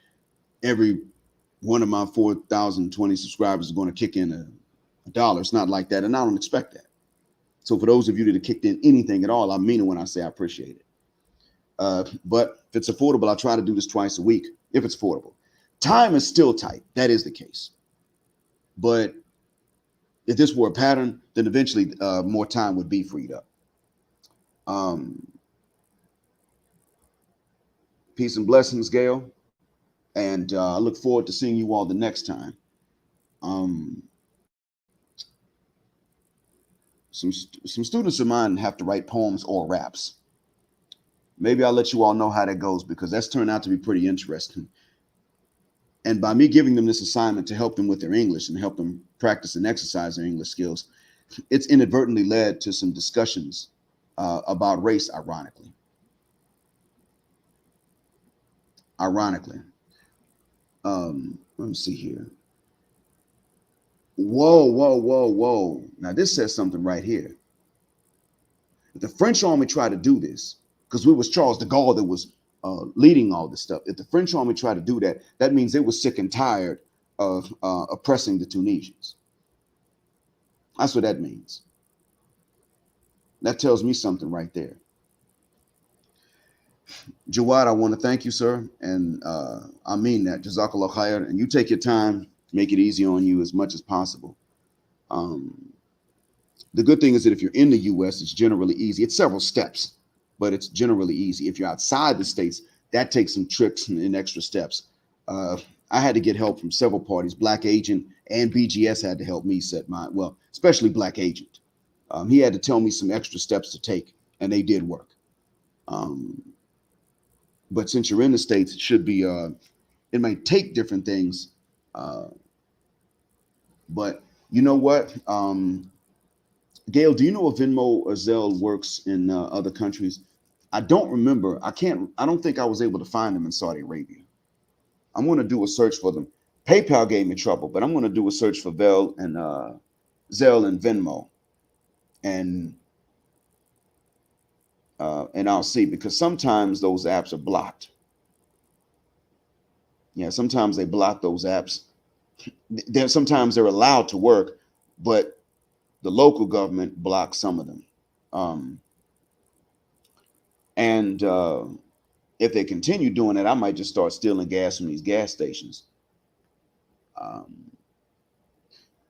every one of my 4,020 subscribers is going to kick in a dollar. It's not like that, and I don't expect that. So for those of you that have kicked in anything at all, I mean it when I say I appreciate it. But if it's affordable, I'll try to do this twice a week if it's affordable. Time is still tight. That is the case. But if this were a pattern, then eventually more time would be freed up. Peace and blessings, Gail. And I look forward to seeing you all the next time. Some students of mine have to write poems or raps. Maybe I'll let you all know how that goes, because that's turned out to be pretty interesting. And by me giving them this assignment to help them with their English and help them practice and exercise their English skills, it's inadvertently led to some discussions about race, ironically. Let me see here. Whoa, whoa, whoa, whoa. Now this says something right here. If the French army tried to do this, because it was Charles de Gaulle that was leading all this stuff. If the French army tried to do that, that means they were sick and tired of oppressing the Tunisians. That's what that means. That tells me something right there. Jawad, I want to thank you, sir. And I mean that. Jazakallah khair. And you take your time, make it easy on you as much as possible. The good thing is that if you're in the US, it's generally easy. It's several steps, but it's generally easy. If you're outside the States, that takes some tricks and extra steps. I had to get help from several parties. Black Agent and BGS had to help me set mine. Well, especially Black Agent. He had to tell me some extra steps to take, and they did work. But since you're in the States, it should be, it may take different things. But you know what? Gail, do you know if Venmo or Zelle works in other countries? I don't remember. I don't think I was able to find them in Saudi Arabia. I'm going to do a search for them. PayPal gave me trouble, but I'm going to do a search for Zelle and Venmo. And I'll see, because sometimes those apps are blocked. Yeah, sometimes they block those apps. Sometimes they're allowed to work, but the local government blocks some of them. And if they continue doing it, I might just start stealing gas from these gas stations.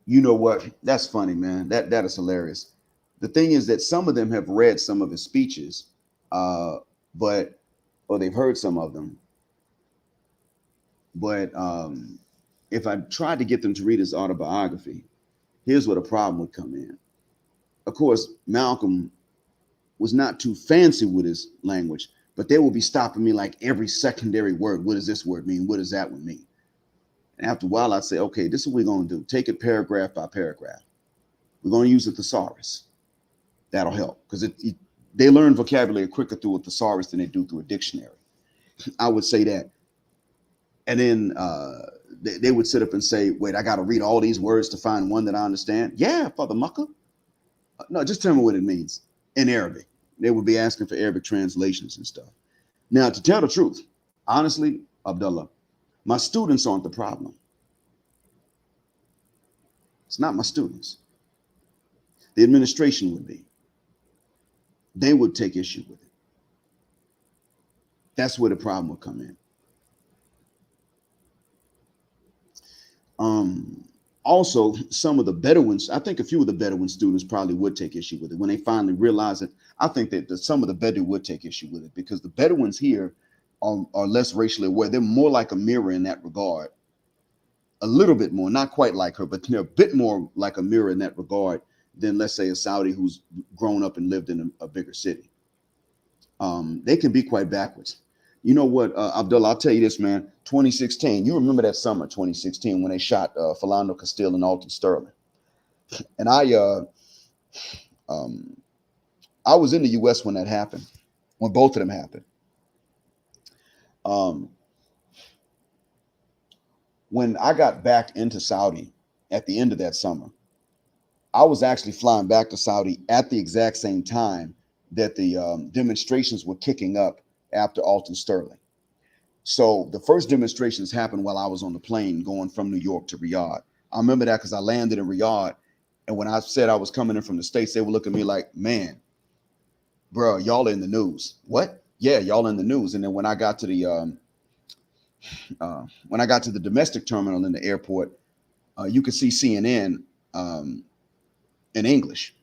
You know what? That's funny, man. That is hilarious. The thing is that some of them have read some of his speeches, or they've heard some of them. But if I tried to get them to read his autobiography, here's where the problem would come in. Of course, Malcolm was not too fancy with his language, but they will be stopping me like every secondary word. What does this word mean? What does that one mean? And after a while, I'd say, okay, this is what we're going to do. Take it paragraph by paragraph. We're going to use a thesaurus. That'll help, because they learn vocabulary quicker through a thesaurus than they do through a dictionary. I would say that. And then they would sit up and say, wait, I got to read all these words to find one that I understand. Yeah, Father Mucker. No, just tell me what it means in Arabic. They would be asking for Arabic translations and stuff. Now, to tell the truth, honestly, Abdullah, my students aren't the problem. It's not my students. The administration would be. they would take issue with it. That's where the problem would come in. Also, some of the Bedouins, I think a few of the Bedouin students probably would take issue with it when they finally realize it. I think that some of the Bedouin would take issue with it because the Bedouins here are less racially aware. They're more like Ameerah in that regard, a little bit more, not quite like her, but they're a bit more like Ameerah in that regard than, let's say, a Saudi who's grown up and lived in a bigger city. They can be quite backwards. You know what, Abdullah, I'll tell you this, man. 2016, you remember that summer, 2016, when they shot Philando Castile and Alton Sterling. And I was in the U.S. when that happened, when both of them happened. When I got back into Saudi at the end of that summer, I was actually flying back to Saudi at the exact same time that the demonstrations were kicking up after Alton Sterling. So the first demonstrations happened while I was on the plane going from New York to Riyadh. I remember that because I landed in Riyadh, and when I said I was coming in from the States, they were looking at me like, man, bro, y'all in the news. What? Yeah, y'all in the news. And then when I got to the domestic terminal in the airport, you could see CNN in English.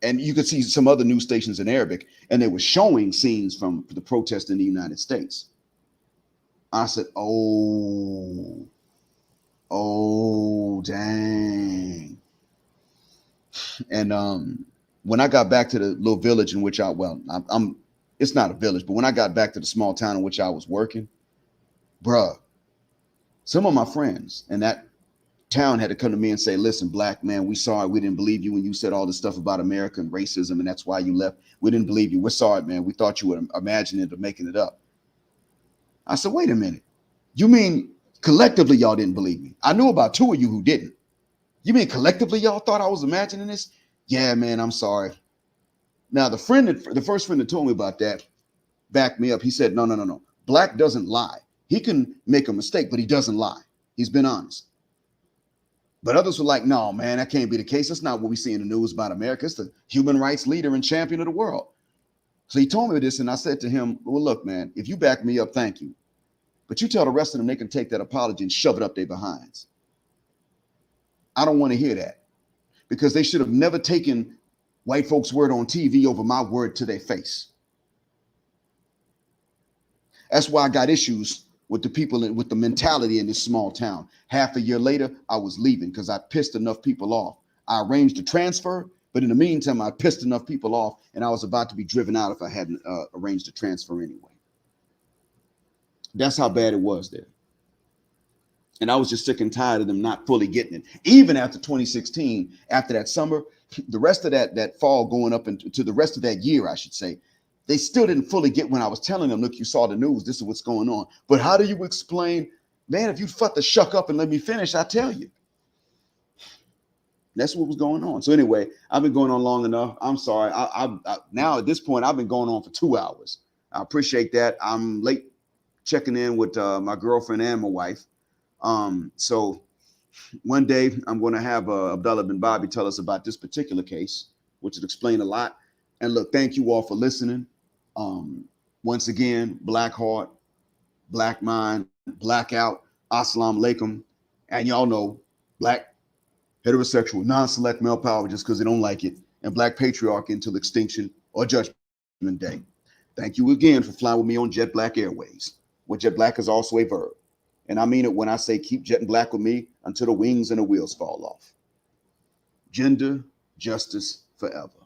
And you could see some other news stations in Arabic, and they were showing scenes from the protest in the United States. I said, oh, dang. And when I got back to the little village in which it's not a village, but when I got back to the small town in which I was working, bruh, some of my friends in that town had to come to me and say, listen, black man, we sorry. We didn't believe you when you said all this stuff about America and racism, and that's why you left. We didn't believe you. We're sorry, man. We thought you were imagining it or making it up. I said, wait a minute. You mean collectively y'all didn't believe me? I knew about two of you who didn't. You mean collectively y'all thought I was imagining this? Yeah, man, I'm sorry. Now, the first friend that told me about that backed me up. He said, no. Black doesn't lie. He can make a mistake, but he doesn't lie. He's been honest. But others were like, no, man, that can't be the case. That's not what we see in the news about America. It's the human rights leader and champion of the world. So he told me this, and I said to him, well, look, man, if you back me up, thank you. But you tell the rest of them they can take that apology and shove it up their behinds. I don't want to hear that, because they should have never taken white folks' word on TV over my word to their face. That's why I got issues with the people with the mentality in this small town. Half a year later, I was leaving because I pissed enough people off. I arranged a transfer, but in the meantime, I pissed enough people off, and I was about to be driven out if I hadn't arranged a transfer anyway. That's how bad it was there. And I was just sick and tired of them not fully getting it. Even after 2016, after that summer, the rest of that fall going up into the rest of that year, I should say, they still didn't fully get when I was telling them, look, you saw the news, this is what's going on. But how do you explain, man, if you fuck the shuck up and let me finish, I tell you. That's what was going on. So anyway, I've been going on long enough. I'm sorry. I now at this point, I've been going on for 2 hours. I appreciate that. I'm late checking in with my girlfriend and my wife. So one day I'm going to have Abdullah bin Bobby tell us about this particular case, which would explain a lot. And look, thank you all for listening. Once again, Black Heart, Black Mind, Blackout, Assalamu alaikum. And y'all know, Black heterosexual, non-select male power just because they don't like it, and Black patriarchy until extinction or judgment day. Thank you again for flying with me on Jet Black Airways, where Jet Black is also a verb. And I mean it when I say keep jetting black with me until the wings and the wheels fall off. Gender justice forever.